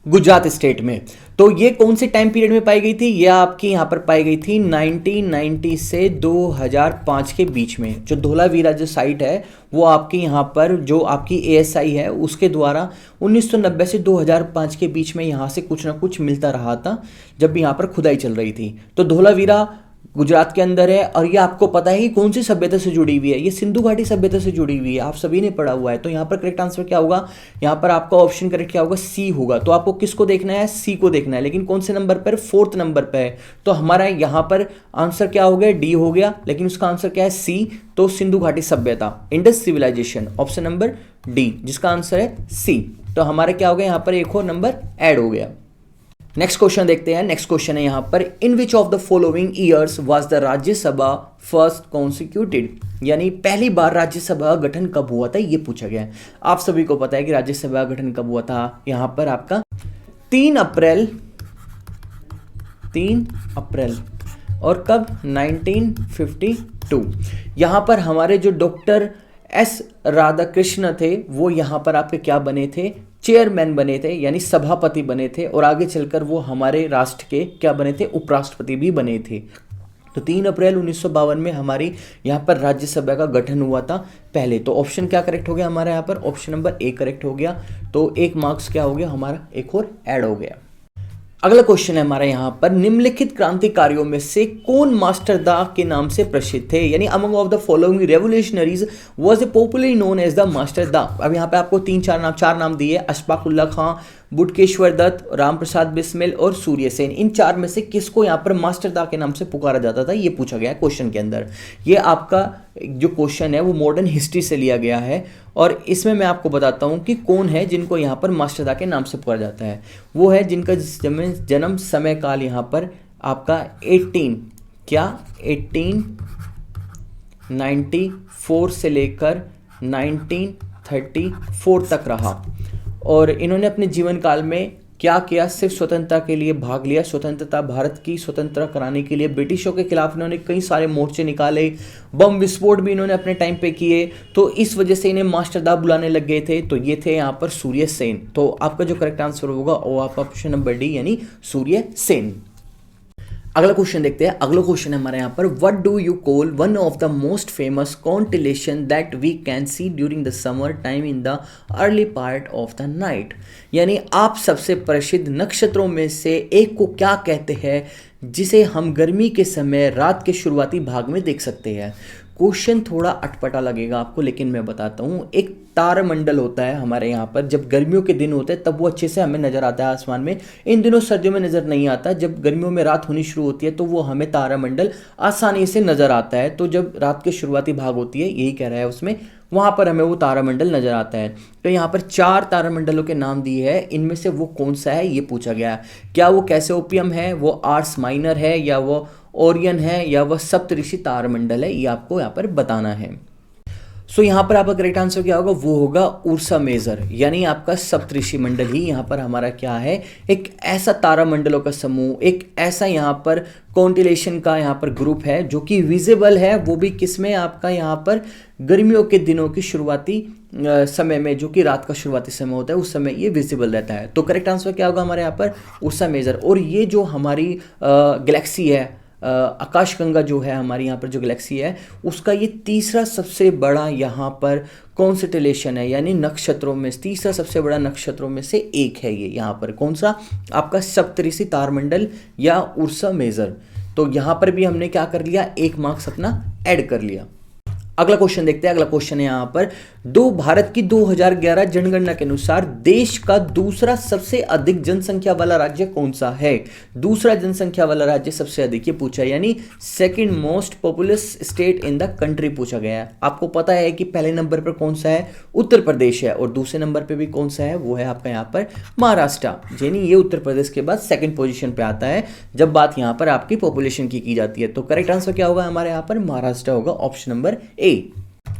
गुजरात स्टेट में। तो ये कौन से टाइम पीरियड में पाई गई थी? ये आपकी यहाँ पर पाई गई थी 1990 से 2005 के बीच में। जो धौलावीरा जो साइट है वो आपकी यहाँ पर जो आपकी ASI है उसके द्वारा 1990 से 2005 के बीच में यहाँ से कुछ ना कुछ मिलता रहा था जब यहाँ पर खुदाई चल रही थी। तो धौलावीरा गुजरात के अंदर है और ये आपको पता है कि कौन सी सभ्यता से जुड़ी हुई है? ये सिंधु घाटी सभ्यता से जुड़ी हुई है, आप सभी ने पढ़ा हुआ है। तो यहाँ पर करेक्ट आंसर क्या होगा? यहाँ पर आपका ऑप्शन करेक्ट क्या होगा? सी होगा। तो आपको किसको देखना है? सी को देखना है। लेकिन कौन से नंबर पर? 4th नंबर पर है। तो हमारा यहाँ पर आंसर क्या हो गया? डी हो गया, लेकिन उसका आंसर क्या है? सी। तो सिंधु घाटी सभ्यता, Indus civilization, option number D, जिसका आंसर है सी। तो हमारा क्या हो गया? यहाँ पर एक और नंबर ऐड हो गया। नेक्स्ट क्वेश्चन देखते हैं। नेक्स्ट क्वेश्चन है यहाँ पर, in which of the following years was the Rajya Sabha first constituted? यानी पहली बार राज्यसभा गठन कब हुआ था ये पूछा गया है। आप सभी को पता है कि राज्यसभा गठन कब हुआ था। यहाँ पर आपका 3 अप्रैल और कब? 1952। यहाँ पर हमारे जो डॉक्टर एस राधाकृष्ण थे वो यहाँ पर आपके क्या बने थे? चेयरमैन बने थे, यानी सभापति बने थे। और आगे चलकर वो हमारे राष्ट्र के क्या बने थे? उपराष्ट्रपति भी बने थे। तो 3 अप्रैल 1952 में हमारी यहाँ पर राज्यसभा का गठन हुआ था पहले। तो ऑप्शन क्या करेक्ट हो गया हमारा यहाँ पर? ऑप्शन नंबर ए करेक्ट हो गया। तो एक मार्क्स क्या हो गया हमारा? एक और ऐड हो गया। अगला क्वेश्चन है हमारा यहाँ पर, निम्नलिखित क्रांतिकारियों में से कौन मास्टर दा के नाम से प्रसिद्ध थे? यानी among of the following revolutionaries was a popularly known as the master da. अब यहाँ पे आपको 4 नाम दिए, अशफाकुल्ला खां, बुटकेश्वर दत्त, राम प्रसाद बिस्मिल और सूर्य सेन। इन 4 में से किसको यहाँ पर मास्टर दा के नाम से पुकारा जाता था ये पूछा गया है क्वेश्चन के अंदर। ये आपका जो क्वेश्चन है वो मॉडर्न हिस्ट्री से लिया गया है और इसमें मैं आपको बताता हूँ कि कौन है जिनको यहाँ पर मास्टर दा के नाम से पुकारा जाता है। वो है जिनका जन्म समय काल यहाँ पर आपका 1894 से लेकर 1934 तक रहा। और इन्होंने अपने जीवन काल में क्या किया? सिर्फ स्वतंत्रता के लिए भाग लिया। स्वतंत्रता, भारत की स्वतंत्रता कराने के लिए ब्रिटिशों के खिलाफ इन्होंने कई सारे मोर्चे निकाले, बम विस्फोट भी इन्होंने अपने टाइम पे किए। तो इस वजह से इन्हें मास्टर दा बुलाने लग गए थे। तो ये थे यहाँ पर सूर्य सेन। तो आपका जो करेक्ट आंसर होगा वो आपका ऑप्शन नंबर डी, यानी सूर्य सेन। अगला क्वेश्चन देखते हैं। अगला क्वेश्चन है हमारे यहाँ पर, what do you call one of the most famous constellation that we can see during the summer time in the early part of the night. यानी आप सबसे प्रसिद्ध नक्षत्रों में से एक को क्या कहते हैं जिसे हम गर्मी के समय रात के शुरुआती भाग में देख सकते हैं। क्वेश्चन थोड़ा अटपटा लगेगा आपको, लेकिन मैं बताता हूँ। एक तारामंडल होता है हमारे यहाँ पर, जब गर्मियों के दिन होते हैं तब वो अच्छे से हमें नज़र आता है आसमान में। इन दिनों सर्दियों में नज़र नहीं आता। जब गर्मियों में रात होनी शुरू होती है तो वो हमें तारामंडल आसानी से नज़र आता है। तो जब रात की शुरुआती भाग होती है, यही कह रहा है उसमें, वहाँ पर हमें वो तारामंडल नज़र आता है। तो यहाँ पर 4 तारामंडलों के नाम दिए हैं, इनमें से वो कौन सा है ये पूछा गया है। क्या वो कैसियोपियम है, वो आर्स माइनर है, या वो ओरियन है, या वह सप्तऋषि तारामंडल है, ये आपको यहाँ पर बताना है। सो यहाँ पर आपका करेक्ट आंसर क्या होगा, वो होगा उर्सा मेजर, यानी आपका सप्तऋषि मंडल ही यहाँ पर हमारा क्या है, एक ऐसा तारामंडलों का समूह, एक ऐसा यहाँ पर कॉन्टिलेशन का यहाँ पर ग्रुप है जो कि विजिबल है, वो भी किसमें, आपका यहाँ पर गर्मियों के दिनों की शुरुआती समय में, जो कि रात का शुरुआती समय होता है, उस समय ये विजिबल रहता है। तो करेक्ट आंसर क्या होगा हमारे यहाँ पर, उर्सा मेजर। और ये जो हमारी गैलेक्सी है, आकाशगंगा जो है हमारी यहाँ पर जो गैलेक्सी है, उसका ये तीसरा सबसे बड़ा यहाँ पर कॉन्स्टेलेशन है, यानी नक्षत्रों में तीसरा सबसे बड़ा नक्षत्रों में से एक है ये। यहाँ पर कौन सा, आपका सप्तऋषि तारामंडल या उर्सा मेजर। तो यहाँ पर भी हमने क्या कर लिया, 1 मार्क्स अपना ऐड कर लिया। अगला क्वेश्चन देखते हैं। अगला क्वेश्चन है यहाँ पर, भारत की 2011 जनगणना के अनुसार देश का दूसरा सबसे अधिक जनसंख्या वाला राज्य कौन सा है। दूसरा जनसंख्या वाला राज्य सबसे अधिक ये पूछा है, यानी second most populous state in the country पूछा गया है। आपको पता है कि पहले नंबर पर कौन सा है, उत्तर प्रदेश है, और दूसरे नंबर पर भी कौन सा है, वो है आपका यहाँ पर महाराष्ट्र। यानी ये उत्तर प्रदेश के बाद सेकंड पोजीशन पे आता है जब बात यहाँ पर आपकी पॉपुलेशन की जाती है। तो करेक्ट आंसर क्या होगा हमारे यहाँ पर, महाराष्ट्र होगा, ऑप्शन नंबर ए।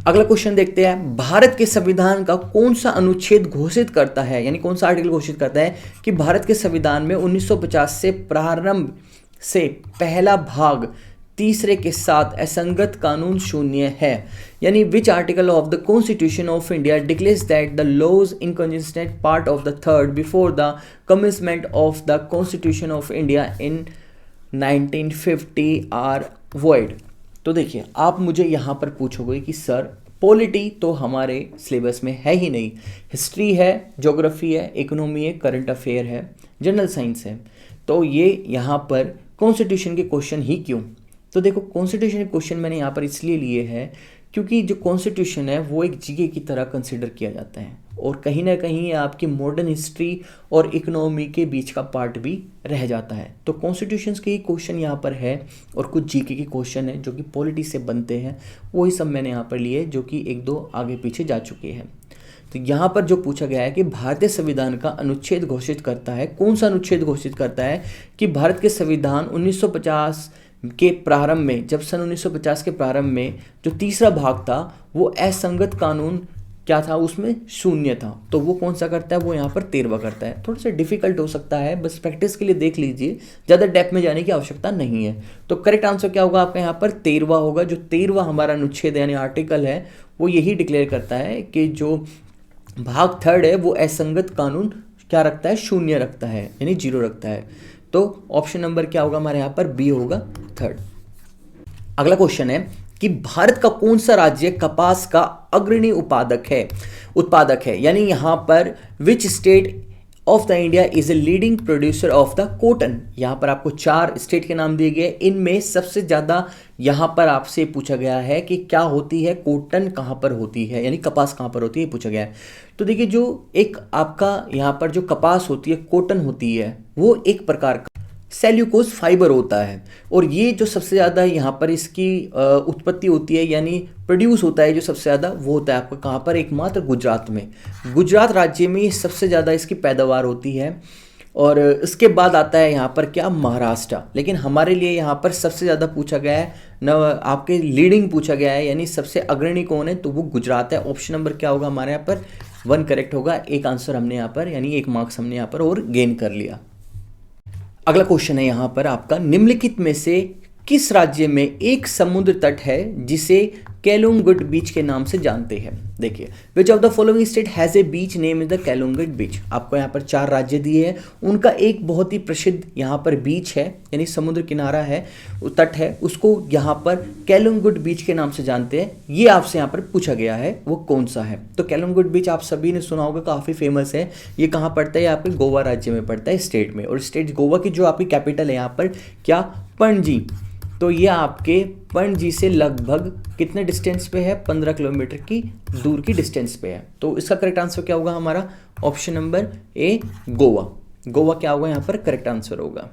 अगला क्वेश्चन देखते हैं, भारत के संविधान का कौन सा अनुच्छेद घोषित करता है, यानी कौन सा आर्टिकल घोषित करता है कि भारत के संविधान में 1950 से प्रारंभ से पहला भाग तीसरे के साथ असंगत कानून शून्य है। यानी which article of the constitution of India declares that the laws inconsistent part of the third before the commencement of the constitution of India in 1950 are void. तो देखिए, आप मुझे यहाँ पर पूछोगे कि सर पॉलिटी तो हमारे सिलेबस में है ही नहीं, हिस्ट्री है, ज्योग्राफी है, इकोनॉमी है, करंट अफेयर है, जनरल साइंस है, तो ये यहाँ पर कॉन्स्टिट्यूशन के क्वेश्चन ही क्यों। तो देखो, कॉन्स्टिट्यूशन के क्वेश्चन मैंने यहाँ पर इसलिए लिए हैं क्योंकि जो कॉन्स्टिट्यूशन है वो एक जीके की तरह कंसिडर किया जाता है, और कहीं ना कहीं आपकी मॉडर्न हिस्ट्री और इकोनॉमी के बीच का पार्ट भी रह जाता है। तो कॉन्स्टिट्यूशंस के ही क्वेश्चन यहाँ पर है, और कुछ जीके के क्वेश्चन है जो कि पॉलिटी से बनते हैं, वही सब मैंने यहाँ पर लिए, जो कि 1-2 आगे पीछे जा चुके हैं। तो यहाँ पर जो पूछा गया है कि भारतीय संविधान का अनुच्छेद घोषित करता है, कौन सा अनुच्छेद घोषित करता है कि भारत के संविधान 1950 के प्रारंभ में, जब सन 1950 के प्रारंभ में जो तीसरा भाग था वो असंगत कानून क्या था, उसमें शून्य था। तो वो कौन सा करता है, वो यहाँ पर 13वां करता है। थोड़ा सा डिफिकल्ट हो सकता है, बस प्रैक्टिस के लिए देख लीजिए, ज़्यादा डेप्थ में जाने की आवश्यकता नहीं है। तो करेक्ट आंसर क्या होगा आपका यहाँ पर, 13वां होगा। जो 13वां हमारा अनुच्छेद यानी आर्टिकल है, वो यही डिक्लेयर करता है कि जो भाग थर्ड है वो असंगत कानून क्या रखता है, शून्य रखता है, यानी 0 रखता है। तो ऑप्शन नंबर क्या होगा हमारे यहाँ पर, बी होगा, थर्ड। अगला क्वेश्चन है कि भारत का कौन सा राज्य कपास का अग्रणी उत्पादक है, यानी यहाँ पर which state of the India is a leading producer of the cotton. यहाँ पर आपको 4 स्टेट के नाम दिए गए, इनमें सबसे ज़्यादा यहाँ पर आपसे पूछा गया है कि क्या होती है, कॉटन कहाँ पर होती है, यानी कपास कहाँ पर होती है, पूछा गया है। तो देखिए, जो एक आपका यहाँ पर जो कपास होती है, कॉटन होती है, वो एक प्रकार का सेल्यूकोज फाइबर होता है, और ये जो सबसे ज़्यादा यहाँ पर इसकी उत्पत्ति होती है, यानी प्रोड्यूस होता है जो सबसे ज़्यादा, वो होता है आपका कहाँ पर, एकमात्र गुजरात में। गुजरात राज्य में ये सबसे ज़्यादा इसकी पैदावार होती है, और इसके बाद आता है यहाँ पर क्या, महाराष्ट्र। लेकिन हमारे लिए यहाँ पर सबसे ज़्यादा पूछा गया है न, आपके लीडिंग पूछा गया है, यानी सबसे अग्रणी कौन है, तो वो गुजरात है। ऑप्शन नंबर क्या होगा हमारे यहाँ पर, 1 करेक्ट होगा। एक आंसर हमने यहाँ पर, यानी 1 मार्क्स हमने यहाँ पर और गेन कर लिया। अगला क्वेश्चन है यहाँ पर आपका, निम्नलिखित में से किस राज्य में एक समुद्र तट है जिसे केलुंगुट बीच के नाम से जानते हैं। देखिए, which of the following state has a beach name is the Calangute beach. आपको यहाँ पर 4 राज्य दिए हैं, उनका एक बहुत ही प्रसिद्ध यहाँ पर बीच है, यानी समुद्र किनारा है, तट है, उसको यहाँ पर केलुंगुट बीच के नाम से जानते हैं। ये आपसे यहाँ पर पूछा गया है, वो कौन सा है। तो केलुंगुट बीच आप सभी ने सुना होगा, काफ़ी फेमस है। ये कहाँ पड़ता है? आपके गोवा राज्य में पड़ता है, स्टेट में। और स्टेट गोवा की जो आपकी कैपिटल है यहाँ पर क्या? पणजी। तो ये आपके पणजी से लगभग कितने डिस्टेंस पे है? 15 किलोमीटर की दूर की डिस्टेंस पे है। तो इसका करेक्ट आंसर क्या होगा हमारा? Option number A, Goa. Goa क्या होगा यहाँ पर? करेक्ट आंसर होगा।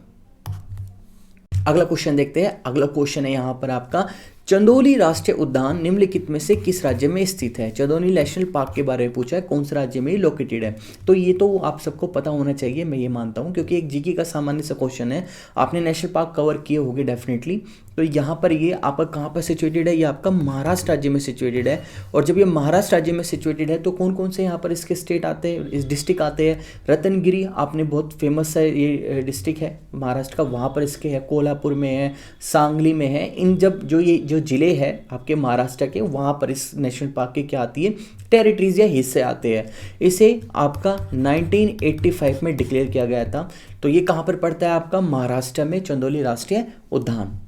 अगला क्वेश्चन देखते हैं। अगला क्वेश्चन है यहाँ पर आपका, चंदोली राष्ट्रीय उद्यान निम्नलिखित में से किस राज्य में स्थित है? चंदोली नेशनल पार्क के बारे में पूछा है, कौन से राज्य में लोकेटेड है? तो ये तो आप सबको पता होना चाहिए, मैं ये मानता हूँ, क्योंकि एक जीके का सामान्य सा क्वेश्चन है। आपने नेशनल पार्क कवर किए होंगे डेफिनेटली। तो यहाँ पर ये आपका कहाँ पर सिचुएटेड है? ये आपका महाराष्ट्र राज्य में सिचुएटेड है। और जब ये महाराष्ट्र राज्य में सिचुएटेड है तो कौन कौन से यहाँ पर इसके स्टेट आते हैं, इस डिस्ट्रिक्ट आते हैं? रत्नगिरी, आपने बहुत फेमस है ये डिस्ट्रिक्ट है महाराष्ट्र का, वहाँ पर इसके है। कोल्हापुर में है, सांगली में है। इन जब जो जिले हैं आपके महाराष्ट्र के, वहाँ पर इस नेशनल पार्क के क्या आती है? टेरिटरीज या हिस्से आते हैं। इसे आपका 1985 में डिक्लेयर किया गया था। तो ये कहाँ पर पड़ता है? आपका महाराष्ट्र में, चंदोली राष्ट्रीय उद्यान।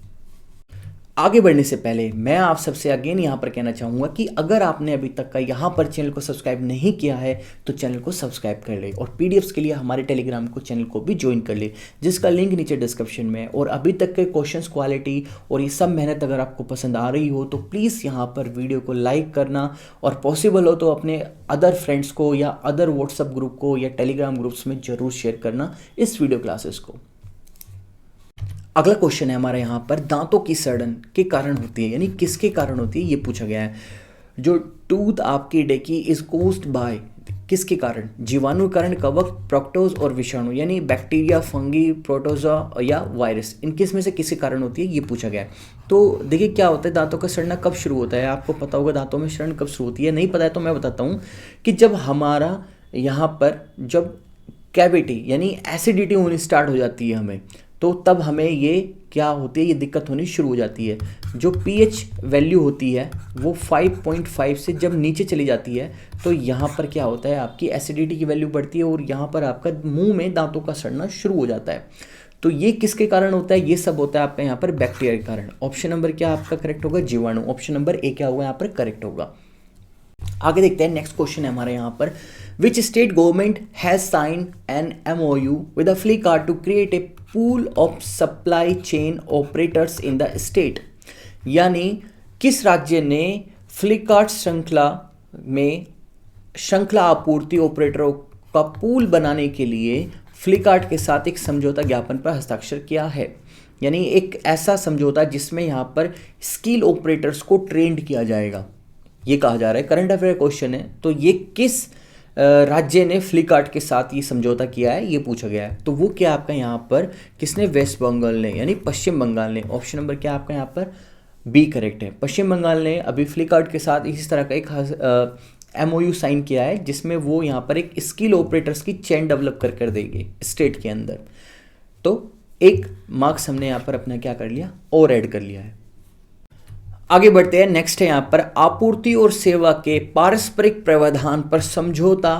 आगे बढ़ने से पहले मैं आप सबसे अगेन यहाँ पर कहना चाहूँगा कि अगर आपने अभी तक का यहाँ पर चैनल को सब्सक्राइब नहीं किया है तो चैनल को सब्सक्राइब कर ले, और पीडीएफ्स के लिए हमारे टेलीग्राम को चैनल को भी ज्वाइन कर ले, जिसका लिंक नीचे डिस्क्रिप्शन में है। और अभी तक के क्वेश्चंस क्वालिटी और ये सब मेहनत अगर आपको पसंद आ रही हो तो प्लीज़ यहाँ पर वीडियो को लाइक करना, और पॉसिबल हो तो अपने अदर फ्रेंड्स को या अदर व्हाट्सएप ग्रुप को या टेलीग्राम ग्रुप्स में ज़रूर शेयर करना इस वीडियो क्लासेस को। अगला क्वेश्चन है हमारा यहाँ पर, दांतों की सड़न के कारण होती है, यानी किसके कारण होती है ये पूछा गया है। जो टूथ आपकी डेकी इज कोज्ड बाय, किसके कारण? जीवाणु कारण, कवक, प्रोक्टोज और विषाणु, यानी बैक्टीरिया, फंगी, प्रोटोजोआ या वायरस, इनकिस में से किसके कारण होती है ये पूछा गया है। तो देखिए क्या होता है, दांतों का सड़ना कब शुरू होता है? आपको पता होगा दांतों में सड़न कब शुरू होती है। नहीं पता है तो मैं बताता हूँ कि जब हमारा यहाँ पर जब कैविटी यानी एसिडिटी होनी स्टार्ट हो जाती है हमें, तो तब हमें ये क्या होती है, ये दिक्कत होनी शुरू हो जाती है। जो पीएच वैल्यू होती है वो 5.5 से जब नीचे चली जाती है तो यहाँ पर क्या होता है, आपकी एसिडिटी की वैल्यू बढ़ती है और यहाँ पर आपका मुंह में दांतों का सड़ना शुरू हो जाता है। तो ये किसके कारण होता है? ये सब होता है आपका यहाँ पर बैक्टीरिया के कारण। ऑप्शन नंबर क्या आपका करेक्ट होगा? जीवाणु। ऑप्शन नंबर ए क्या होगा यहाँ पर करेक्ट होगा। आगे देखते हैं, नेक्स्ट क्वेश्चन है हमारे यहाँ पर, which state government has sign an MOU with a Flipkart to create a pool of supply chain operators in the state. यानी किस राज्य ने फ्लिपकार्ट श्रृंखला आपूर्ति ऑपरेटरों का पूल बनाने के लिए फ्लिपकार्ट के साथ एक समझौता ज्ञापन पर हस्ताक्षर किया है? यानी एक ऐसा समझौता जिसमें यहाँ पर स्किल ऑपरेटर्स को ट्रेंड किया जाएगा, ये कहा जा रहा है। करंट अफेयर क्वेश्चन है। तो ये किस राज्य ने फ्लिपकार्ट के साथ ये समझौता किया है ये पूछा गया है। तो वो क्या आपका यहाँ पर किसने? वेस्ट बंगाल ने, यानी पश्चिम बंगाल ने। ऑप्शन नंबर क्या आपका यहाँ पर बी करेक्ट है। पश्चिम बंगाल ने अभी फ्लिपकार्ट के साथ इसी तरह का एक MOU साइन किया है जिसमें वो यहाँ पर एक स्किल ऑपरेटर्स की चेन डेवलप कर देंगे स्टेट के अंदर। तो एक मार्क्स हमने यहाँ पर अपना क्या कर लिया और ऐड कर लिया है। आगे बढ़ते हैं, नेक्स्ट है यहाँ पर, आपूर्ति और सेवा के पारस्परिक प्रावधान पर समझौता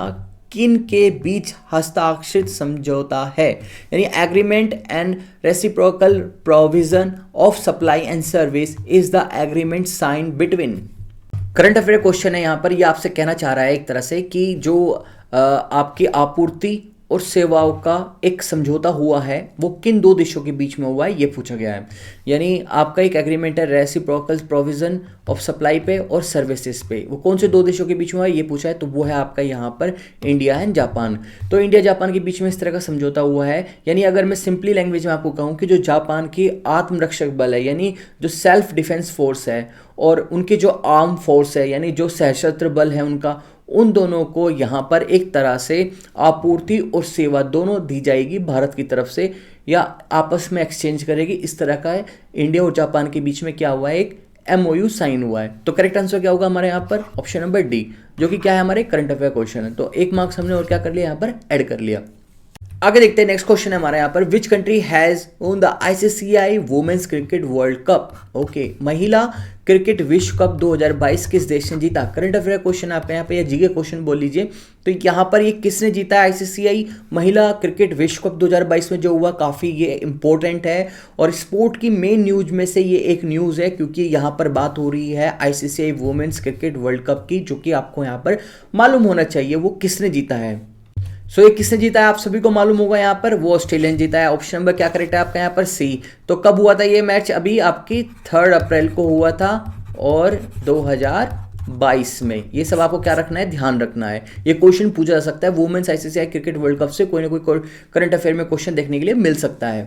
किन के बीच हस्ताक्षरित समझौता है? यानी agreement and reciprocal provision of supply and service is the agreement sign between. Current affair question है यहाँ पर, ये आपसे कहना चाह रहा है एक तरह से कि जो आपकी आपूर्ति और सेवाओं का एक समझौता हुआ है वो किन दो देशों के बीच में हुआ है ये पूछा गया है। यानी आपका एक एग्रीमेंट है रेसिप्रोकल प्रोविजन ऑफ सप्लाई पे और सर्विसेज पे, वो कौन से दो देशों के बीच में हुआ है ये पूछा है। तो वो है आपका यहाँ पर इंडिया एंड जापान। तो इंडिया जापान के बीच में इस तरह का समझौता हुआ है। यानी अगर मैं सिंपली लैंग्वेज में आपको कहूँ कि जो जापान की आत्मरक्षक बल है, यानी जो सेल्फ डिफेंस फोर्स है, और उनके जो आर्म फोर्स है यानी जो सशस्त्र बल है उनका, उन दोनों को यहाँ पर एक तरह से आपूर्ति और सेवा दोनों दी जाएगी भारत की तरफ से, या आपस में एक्सचेंज करेगी। इस तरह का है इंडिया और जापान के बीच में क्या हुआ है, एक MOU साइन हुआ है। तो करेक्ट आंसर क्या होगा हमारे यहाँ पर? ऑप्शन नंबर डी, जो कि क्या है हमारे करंट अफेयर क्वेश्चन है। तो एक मार्क्स हमने और क्या कर लिया यहाँ पर ऐड कर लिया। आगे देखते हैं, नेक्स्ट क्वेश्चन है हमारा यहाँ पर, which country has won the ICCI women's cricket world cup. Okay, महिला क्रिकेट विश्व कप 2022 किस देश ने जीता। करंट अफेयर क्वेश्चन आपका यहाँ पे, या जीके क्वेश्चन बोल लीजिए। तो यहाँ पर ये किसने जीता है आईसीसीआई महिला क्रिकेट विश्व कप 2022 में जो हुआ, काफ़ी ये इंपॉर्टेंट है और स्पोर्ट की मेन न्यूज में से ये एक न्यूज़ है, क्योंकि यहाँ पर बात हो रही है ICCI women's cricket world cup की, जो कि आपको यहाँ पर मालूम होना चाहिए वो किसने जीता है। सो ये किसने जीता है आप सभी को मालूम होगा यहाँ पर, वो ऑस्ट्रेलिया ने जीता है। ऑप्शन नंबर क्या करेक्ट है आपका यहाँ पर, सी। तो कब हुआ था ये मैच, अभी आपकी 3 अप्रैल को हुआ था और 2022 में। ये सब आपको क्या रखना है, ध्यान रखना है। ये क्वेश्चन पूछा जा सकता है women's ICCI cricket world cup से, कोई ना कोई करंट अफेयर में क्वेश्चन देखने के लिए मिल सकता है।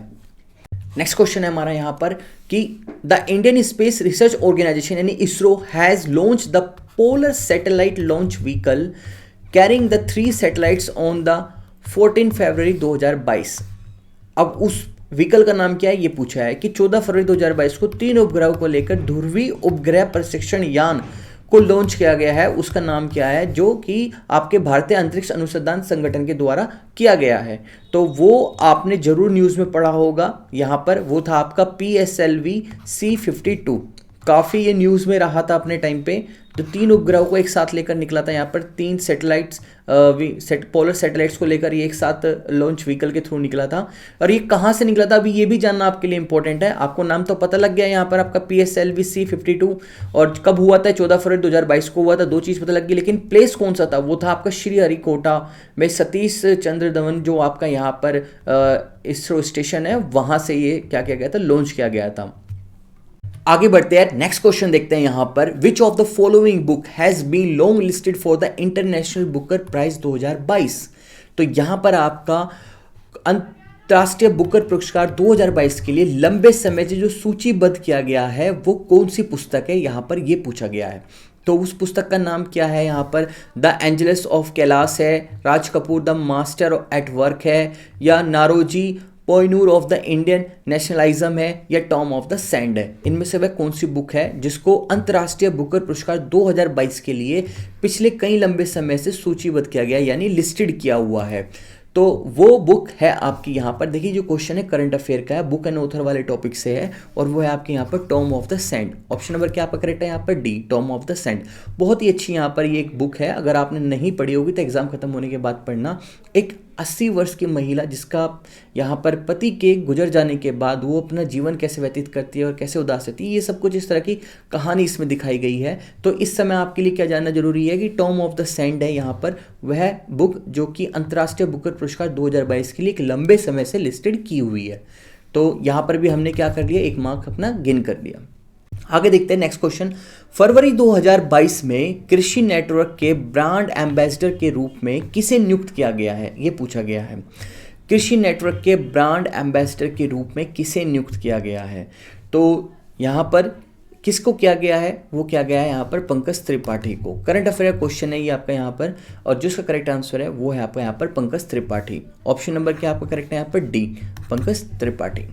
नेक्स्ट क्वेश्चन है हमारा यहाँ पर कि the Indian space research organisation यानी ISRO has launch the polar satellite launch vehicle carrying the 3 satellites on the 14 February 2022। अब उस व्हीकल का नाम क्या है ये पूछा है कि 14 फरवरी 2022 को 3 उपग्रहों को लेकर ध्रुवीय उपग्रह प्रशिक्षण यान को लॉन्च किया गया है। उसका नाम क्या है, जो कि आपके भारतीय अंतरिक्ष अनुसंधान संगठन के द्वारा किया गया है। तो वो आपने जरूर न्यूज़ में पढ़ा होगा यहाँ पर, वो था आपका PSLV C52। काफ़ी ये न्यूज़ में रहा था अपने टाइम पे। तो 3 उपग्रहों को एक साथ लेकर निकला था यहाँ पर, 3 सैटेलाइट्स पोलर सैटेलाइट्स को लेकर ये एक साथ लॉन्च व्हीकल के थ्रू निकला था। और ये कहाँ से निकला था अभी ये भी जानना आपके लिए इंपॉर्टेंट है। आपको नाम तो पता लग गया यहाँ पर आपका PSLV C52, और कब हुआ था, 14 फरवरी 2022 को हुआ था। 2 चीज़ पता लग गई, लेकिन प्लेस कौन सा था, वो था आपका श्रीहरिकोटा में सतीश चंद्र धवन जो आपका यहाँ पर इसरो स्टेशन है, वहाँ से ये क्या किया गया था, लॉन्च किया गया था। आगे बढ़ते हैं, नेक्स्ट क्वेश्चन देखते हैं यहाँ पर, which of the following book has been long listed for the international Booker prize 2022। तो यहाँ पर आपका अंतर्राष्ट्रीय बुकर पुरस्कार 2022 के लिए लंबे समय से जो सूचीबद्ध किया गया है वो कौन सी पुस्तक है, यहाँ पर ये पूछा गया है। तो उस पुस्तक का नाम क्या है यहाँ पर, द एंजल्स ऑफ कैलाश है, Raj Kapoor the master at work है, या Naoroji pioneer of the Indian nationalism है, या टॉम ऑफ द सैंड है। इनमें से वह कौन सी बुक है जिसको अंतर्राष्ट्रीय बुकर पुरस्कार 2022 के लिए पिछले कई लंबे समय से सूचीबद्ध किया गया यानी लिस्टेड किया हुआ है। तो वो बुक है आपकी यहाँ पर, देखिए जो क्वेश्चन है करंट अफेयर का है, बुक एंड ऑथर वाले टॉपिक से है, और वो है आपके यहाँ पर Tom of the sand. Option number क्या आपका करेक्ट है यहाँ पर, D, Tom of the sand. बहुत ही अच्छी यहाँ पर ये एक बुक है, अगर आपने नहीं पढ़ी होगी तो एग्जाम खत्म होने के बाद पढ़ना। एक 80 वर्ष की महिला जिसका यहाँ पर पति के गुजर जाने के बाद वो अपना जीवन कैसे व्यतीत करती है और कैसे उदास रहती है, ये सब कुछ इस तरह की कहानी इसमें दिखाई गई है। तो इस समय आपके लिए क्या जानना जरूरी है कि टॉम ऑफ द सैंड है यहाँ पर वह बुक जो कि अंतर्राष्ट्रीय बुकर पुरस्कार 2022 के लिए एक लंबे समय से लिस्टेड की हुई है। तो यहाँ पर भी हमने क्या कर लिया, एक मार्क अपना गेन कर लिया। आगे देखते हैं नेक्स्ट क्वेश्चन, फरवरी 2022 में कृषि नेटवर्क के ब्रांड एम्बेसडर के रूप में किसे नियुक्त किया गया है, ये पूछा गया है। कृषि नेटवर्क के ब्रांड एम्बेसडर के रूप में किसे नियुक्त किया गया है, तो यहाँ पर किसको किया गया है, वो किया गया है यहाँ पर पंकज त्रिपाठी को। करंट अफेयर क्वेश्चन है ये आपका यहाँ पर, और जिसका करेक्ट आंसर है वो है आपका यहाँ पर पंकज त्रिपाठी। ऑप्शन नंबर क्या आपका करेक्ट है यहाँ पर, डी, पंकज त्रिपाठी।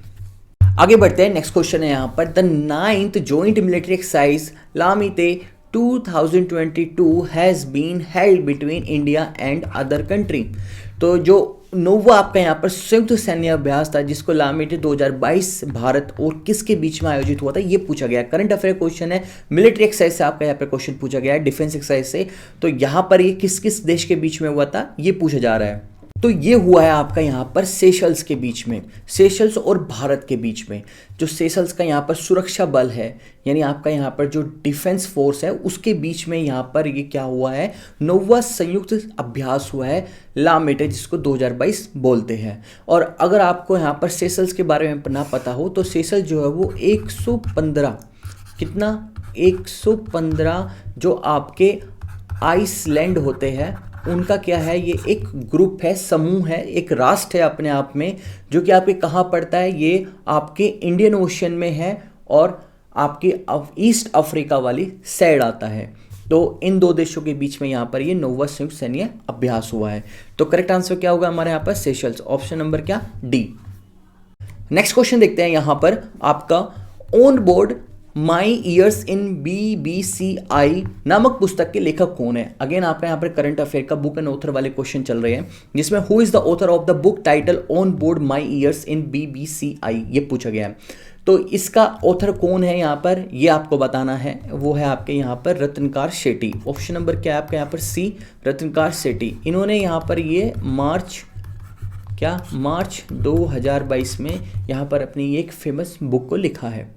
आगे बढ़ते हैं, नेक्स्ट क्वेश्चन है यहाँ पर, the 9th joint military exercise Lamitiye 2022 has been held between India and other country. तो जो नोवा आपका यहाँ पर संयुक्त सैन्य अभ्यास था जिसको लामिते 2022 भारत और किसके बीच में आयोजित हुआ था ये पूछा गया। करंट अफेयर क्वेश्चन है, मिलिट्री एक्सरसाइज से आपका यहाँ पर क्वेश्चन पूछा गया है, डिफेंस एक्सरसाइज से। तो यहाँ पर ये किस किस देश के बीच में हुआ था ये पूछा जा रहा है। तो ये हुआ है आपका यहाँ पर सेशल्स के बीच में, सेशल्स और भारत के बीच में। जो सेशल्स का यहाँ पर सुरक्षा बल है यानी आपका यहाँ पर जो डिफेंस फोर्स है उसके बीच में यहाँ पर ये क्या हुआ है, नौवां संयुक्त अभ्यास हुआ है लामेटे, जिसको 2022 बोलते हैं। और अगर आपको यहाँ पर सेशल्स के बारे में ना पता हो तो सेशल्स जो है वो 115 कितना 115 जो आपके आइसलैंड होते हैं उनका क्या है, ये एक ग्रुप है, समूह है, एक राष्ट्र है अपने आप में, जो कि आपके कहाँ पड़ता है, ये आपके इंडियन ओशन में है और आपकी ईस्ट अफ्रीका वाली साइड आता है। तो इन दो देशों के बीच में यहाँ पर ये नौवां संयुक्त सैन्य अभ्यास हुआ है। तो करेक्ट आंसर क्या होगा हमारे यहाँ पर, सेशल्स। ऑप्शन नंबर क्या, डी। नेक्स्ट क्वेश्चन देखते हैं यहाँ पर आपका, on board my years in BBCI नामक पुस्तक के लेखक कौन है? अगेन आपका यहाँ पर करंट अफेयर का बुक एंड ऑथर वाले क्वेश्चन चल रहे हैं, जिसमें who is the author of the book title on board my years in BBCI, ये पूछा गया है। तो इसका ऑथर कौन है यहाँ पर, ये आपको बताना है। वो है आपके यहाँ पर रत्नकार शेट्टी। ऑप्शन नंबर क्या है आपका यहाँ पर? सी, रत्नकार शेट्टी। इन्होंने यहाँ पर ये मार्च 2022 में यहाँ पर अपनी एक फेमस बुक को लिखा है।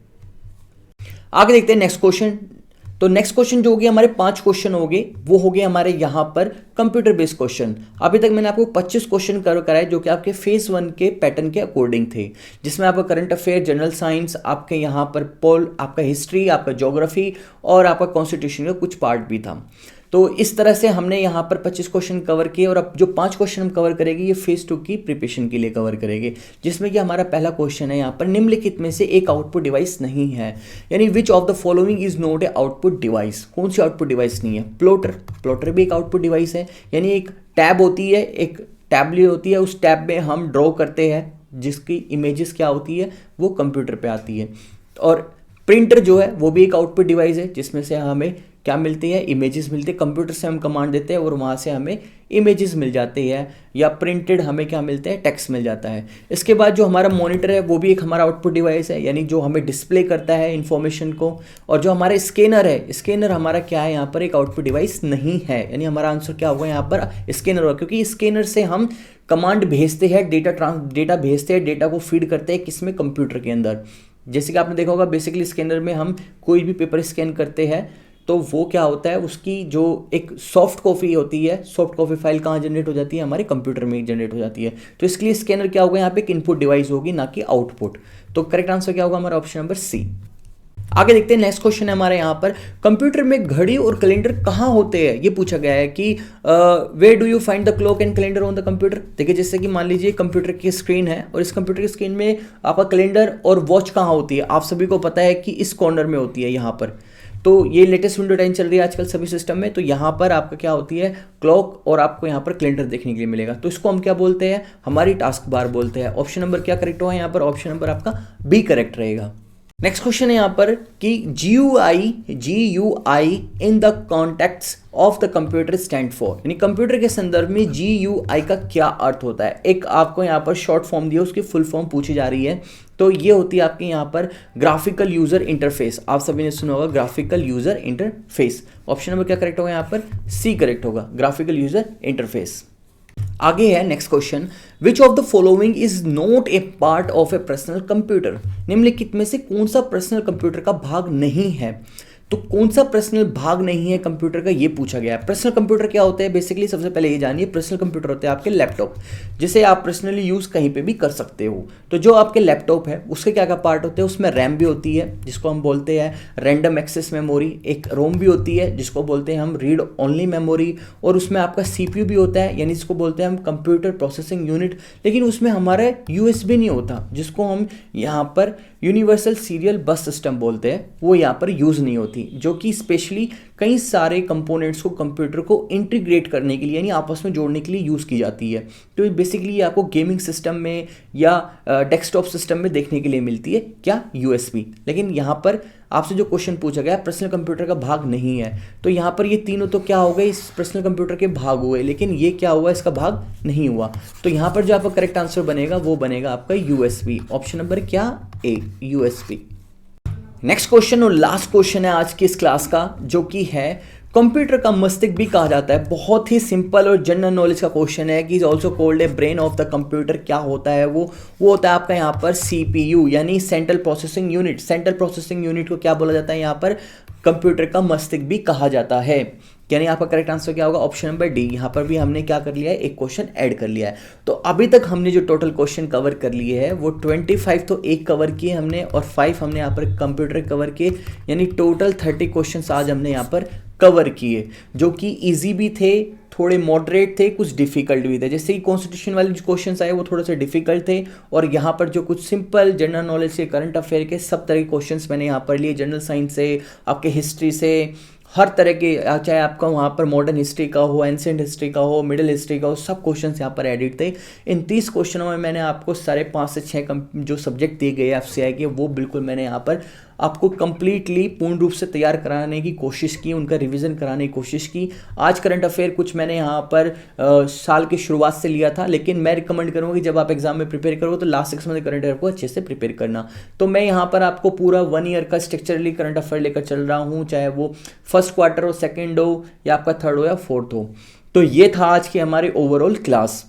आगे देखते हैं नेक्स्ट क्वेश्चन। तो नेक्स्ट क्वेश्चन जो हो गया, हमारे 5 क्वेश्चन हो गए, वो हो गए हमारे यहाँ पर कंप्यूटर बेस्ड क्वेश्चन। अभी तक मैंने आपको 25 क्वेश्चन कराए जो कि आपके फेज 1 के पैटर्न के अकॉर्डिंग थे, जिसमें आपका करंट अफेयर, जनरल साइंस, आपके यहाँ पर पोल, आपका हिस्ट्री, आपका ज्योग्राफी और आपका कॉन्स्टिट्यूशन का कुछ पार्ट भी था। तो इस तरह से हमने यहाँ पर 25 क्वेश्चन कवर किए, और अब जो 5 क्वेश्चन हम कवर करेंगे ये फेज 2 की प्रिपरेशन के लिए कवर करेंगे, जिसमें कि हमारा पहला क्वेश्चन है यहाँ पर, निम्नलिखित में से एक आउटपुट डिवाइस नहीं है, यानी विच of the following is not a output device. कौन सी आउटपुट डिवाइस नहीं है? प्लॉटर भी एक आउटपुट डिवाइस है, यानी एक टैब होती है, एक टैबलेट होती है, उस टैब में हम ड्रॉ करते हैं, जिसकी इमेजेस क्या होती है वो कंप्यूटर पे आती है। और प्रिंटर जो है वो भी एक आउटपुट डिवाइस है, जिसमें से हमें क्या मिलती है? इमेजेस मिलती है। कंप्यूटर से हम कमांड देते हैं और वहाँ से हमें इमेजेस मिल जाती है, या प्रिंटेड हमें क्या मिलते हैं? टेक्स्ट मिल जाता है। इसके बाद जो हमारा मॉनिटर है वो भी एक हमारा आउटपुट डिवाइस है, यानी जो हमें डिस्प्ले करता है इंफॉर्मेशन को। और जो हमारा स्कैनर है, स्कैनर हमारा क्या है यहाँ पर? एक आउटपुट डिवाइस नहीं है, यानी हमारा आंसर क्या होगा यहाँ पर? स्कैनर होगा, क्योंकि स्कैनर से हम कमांड भेजते हैं, डेटा भेजते हैं, डेटा को फीड करते हैं किसमें? कंप्यूटर के अंदर। जैसे कि आपने देखा होगा, बेसिकली स्कैनर में हम कोई भी पेपर स्कैन करते हैं तो वो क्या होता है, उसकी जो एक सॉफ्ट कॉपी होती है, सॉफ्ट कॉपी फाइल कहाँ जनरेट हो जाती है? हमारे कंप्यूटर में जनरेट हो जाती है। तो इसके लिए स्कैनर क्या होगा यहाँ पे? एक इनपुट डिवाइस होगी, ना कि आउटपुट। तो करेक्ट आंसर क्या होगा हमारा? Option number C. आगे देखते हैं, नेक्स्ट क्वेश्चन है हमारे यहाँ पर, कंप्यूटर में घड़ी और कैलेंडर कहाँ होते हैं? ये पूछा गया है कि where do you find the clock and calendar on the computer. देखिए, जैसे कि मान लीजिए कंप्यूटर की स्क्रीन है, और इस कंप्यूटर की स्क्रीन में आपका कैलेंडर और वॉच कहाँ होती है? आप सभी को पता है कि इस कॉर्नर में होती है, यहाँ पर। तो ये लेटेस्ट विंडो टाइम चल रही है आजकल सभी सिस्टम में, तो यहाँ पर आपका क्या होती है? क्लॉक, और आपको यहाँ पर कैलेंडर देखने के लिए मिलेगा। तो इसको हम क्या बोलते हैं? हमारी टास्क बार बोलते हैं। ऑप्शन नंबर क्या करेक्ट होगा यहाँ पर? ऑप्शन नंबर आपका बी करेक्ट रहेगा। नेक्स्ट क्वेश्चन है यहाँ पर कि GUI in the contacts of the computer stand for, यानी कंप्यूटर के संदर्भ में GUI का क्या अर्थ होता है? एक आपको यहाँ पर शॉर्ट फॉर्म दिया, उसकी फुल फॉर्म पूछी जा रही है। तो ये होती है आपके यहाँ पर ग्राफिकल यूजर इंटरफेस। आप सभी ने सुना होगा graphical user interface. Option number क्या करेक्ट होगा यहाँ पर? सी करेक्ट होगा, ग्राफिकल यूजर इंटरफेस। आगे है next question, which of the following is not a part of A personal computer. निम्नलिखित में से कौन सा पर्सनल कंप्यूटर का भाग नहीं है? तो कौन सा पर्सनल भाग नहीं है कंप्यूटर का, ये पूछा गया है। पर्सनल कंप्यूटर क्या होते हैं? बेसिकली सबसे पहले ये जानिए, पर्सनल कंप्यूटर होते हैं आपके लैपटॉप, जिसे आप पर्सनली यूज़ कहीं पे भी कर सकते हो। तो जो आपके लैपटॉप है उसके क्या क्या पार्ट होते हैं? उसमें रैम भी होती है, जिसको हम बोलते हैं रैंडम एक्सेस मेमोरी, एक रोम भी होती है जिसको बोलते हैं हम रीड ओनली मेमोरी, और उसमें आपका CPU भी होता है, यानी जिसको बोलते हैं हम कंप्यूटर प्रोसेसिंग यूनिट। लेकिन उसमें हमारा USB नहीं होता, जिसको हम यहाँ पर यूनिवर्सल सीरियल बस सिस्टम बोलते हैं, वो यहाँ पर यूज़ नहीं होती, जो कि स्पेशली कई सारे कंपोनेंट्स को कंप्यूटर को इंटीग्रेट करने के लिए, यानी आपस में जोड़ने के लिए यूज़ की जाती है। तो बेसिकली आपको गेमिंग सिस्टम में या डेस्कटॉप सिस्टम में देखने के लिए मिलती है क्या? USB। लेकिन यहाँ पर आपसे जो क्वेश्चन पूछा गया पर्सनल कंप्यूटर का भाग नहीं है, तो यहाँ पर ये तीनों तो क्या हो गए? इस पर्सनल कंप्यूटर के भाग हुए, लेकिन ये क्या हुआ? इसका भाग नहीं हुआ। तो यहाँ पर जो आपका करेक्ट आंसर बनेगा वो बनेगा आपका USB। ऑप्शन नंबर क्या? ए, USB। नेक्स्ट क्वेश्चन और लास्ट क्वेश्चन है आज की इस क्लास का, जो कि है कंप्यूटर का मस्तिष्क भी कहा जाता है। बहुत ही सिंपल और जनरल नॉलेज का क्वेश्चन है कि is also called a brain of the computer. क्या होता है वो होता है आपका यहाँ पर CPU, यानी central processing unit. Central processing unit को क्या बोला जाता है? यहाँ पर कंप्यूटर का मस्तिष्क भी कहा जाता है। यानी आपका करेक्ट आंसर क्या होगा? Option number D. यहाँ पर भी हमने क्या कर लिया है? एक क्वेश्चन ऐड कर लिया है। तो अभी तक हमने जो टोटल क्वेश्चन कवर कर लिए हैं वो 25 तो एक कवर किए हमने, और 5 हमने यहाँ पर कंप्यूटर कवर किए, यानी टोटल 30 क्वेश्चन आज हमने यहाँ पर कवर किए, जो कि इजी भी थे, थोड़े मॉडरेट थे, कुछ डिफिकल्ट भी थे। जैसे कि कॉन्स्टिट्यूशन वाले जो क्वेश्चंस आए वो थोड़े से डिफिकल्ट थे, और यहाँ पर जो कुछ सिंपल जनरल नॉलेज के, करंट अफेयर के सब तरह के क्वेश्चंस मैंने यहाँ पर लिए, जनरल साइंस से, आपके हिस्ट्री से, हर तरह के, चाहे आपका वहाँ पर मॉडर्न हिस्ट्री का हो, एंशिएंट हिस्ट्री का हो, मिडिल हिस्ट्री का हो, सब क्वेश्चंस यहाँ पर एडिट थे। इन 30 क्वेश्चनों में मैंने आपको सारे 5 से 6 जो सब्जेक्ट दिए गए FCI के, वो बिल्कुल मैंने यहाँ पर आपको कंप्लीटली पूर्ण रूप से तैयार कराने की कोशिश की, उनका रिवीजन कराने की कोशिश की। आज करंट अफेयर कुछ मैंने यहाँ पर साल की शुरुआत से लिया था, लेकिन मैं रिकमेंड करूँगा कि जब आप एग्जाम में प्रिपेयर करो तो लास्ट 6 मंथ करंट अफेयर को अच्छे से प्रिपेयर करना। तो मैं यहाँ पर आपको पूरा 1 ईयर का स्ट्रक्चरली करंट अफेयर लेकर चल रहा हूँ, चाहे वो फर्स्ट क्वार्टर हो, सेकेंड हो, या आपका थर्ड हो या फोर्थ हो। तो ये था आज की हमारी ओवरऑल क्लास।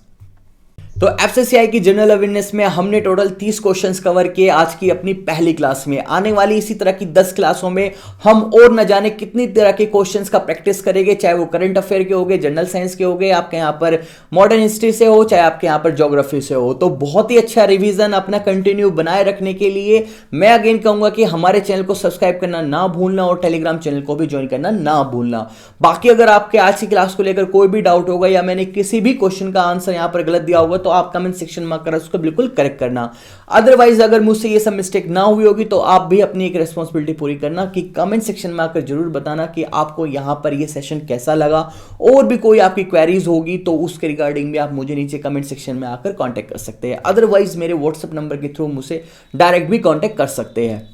तो एफसीसीआई की जनरल अवेयरनेस में हमने टोटल 30 क्वेश्चंस कवर किए आज की अपनी पहली क्लास में। आने वाली इसी तरह की 10 क्लासों में हम और न जाने कितनी तरह के क्वेश्चंस का प्रैक्टिस करेंगे, चाहे वो करंट अफेयर के होंगे, जनरल साइंस के होंगे, आपके यहाँ पर मॉडर्न हिस्ट्री से हो, चाहे आपके यहाँ पर ज्योग्राफी से हो। तो बहुत ही अच्छा रिवीजन अपना कंटिन्यू बनाए रखने के लिए मैं अगेन कहूंगा कि हमारे चैनल को सब्सक्राइब करना ना भूलना और टेलीग्राम चैनल को भी ज्वाइन करना ना भूलना। बाकी अगर आपके आज की क्लास को लेकर कोई भी डाउट होगा या मैंने किसी भी क्वेश्चन का आंसर यहाँ पर गलत दिया होगा तो आप कमेंट सेक्शन में आकर उसको बिल्कुल करेक्ट करना। अदरवाइज अगर मुझसे ये सब मिस्टेक ना हुई होगी तो आप भी अपनी एक रिस्पॉन्सिबिलिटी पूरी करना कि कमेंट सेक्शन में आकर जरूर बताना कि आपको यहां पर ये सेशन कैसा लगा। और भी कोई आपकी क्वेरीज होगी तो उसके रिगार्डिंग भी आप मुझे नीचे कमेंट सेक्शन में आकर कांटेक्ट कर सकते हैं। अदरवाइज मेरे व्हाट्सएप नंबर के थ्रू मुझसे डायरेक्ट भी कांटेक्ट कर सकते हैं।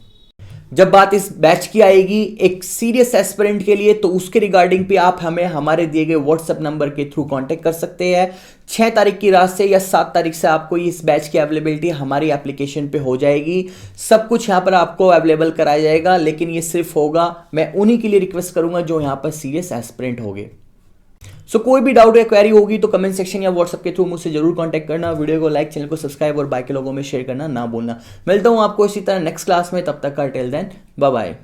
जब बात इस बैच की आएगी एक सीरियस एस्पिरेंट के लिए तो उसके रिगार्डिंग पे आप हमें हमारे दिए गए व्हाट्सएप नंबर के थ्रू कांटेक्ट कर सकते हैं। 6 तारीख की रात से या 7 तारीख से आपको इस बैच की अवेलेबिलिटी हमारी एप्लीकेशन पे हो जाएगी। सब कुछ यहाँ पर आपको अवेलेबल कराया जाएगा, लेकिन ये सिर्फ होगा, मैं उन्हीं के लिए रिक्वेस्ट करूंगा जो यहाँ पर सीरियस एस्पिरेंट होंगे। सो कोई भी डाउट या क्वेरी होगी तो कमेंट सेक्शन या व्हाट्सएप के थ्रू मुझसे जरूर कांटेक्ट करना। वीडियो को लाइक, चैनल को सब्सक्राइब और बाकी लोगों में शेयर करना ना भूलना। मिलता हूं आपको इसी तरह नेक्स्ट क्लास में, तब तक का टिल देन बाय बाय।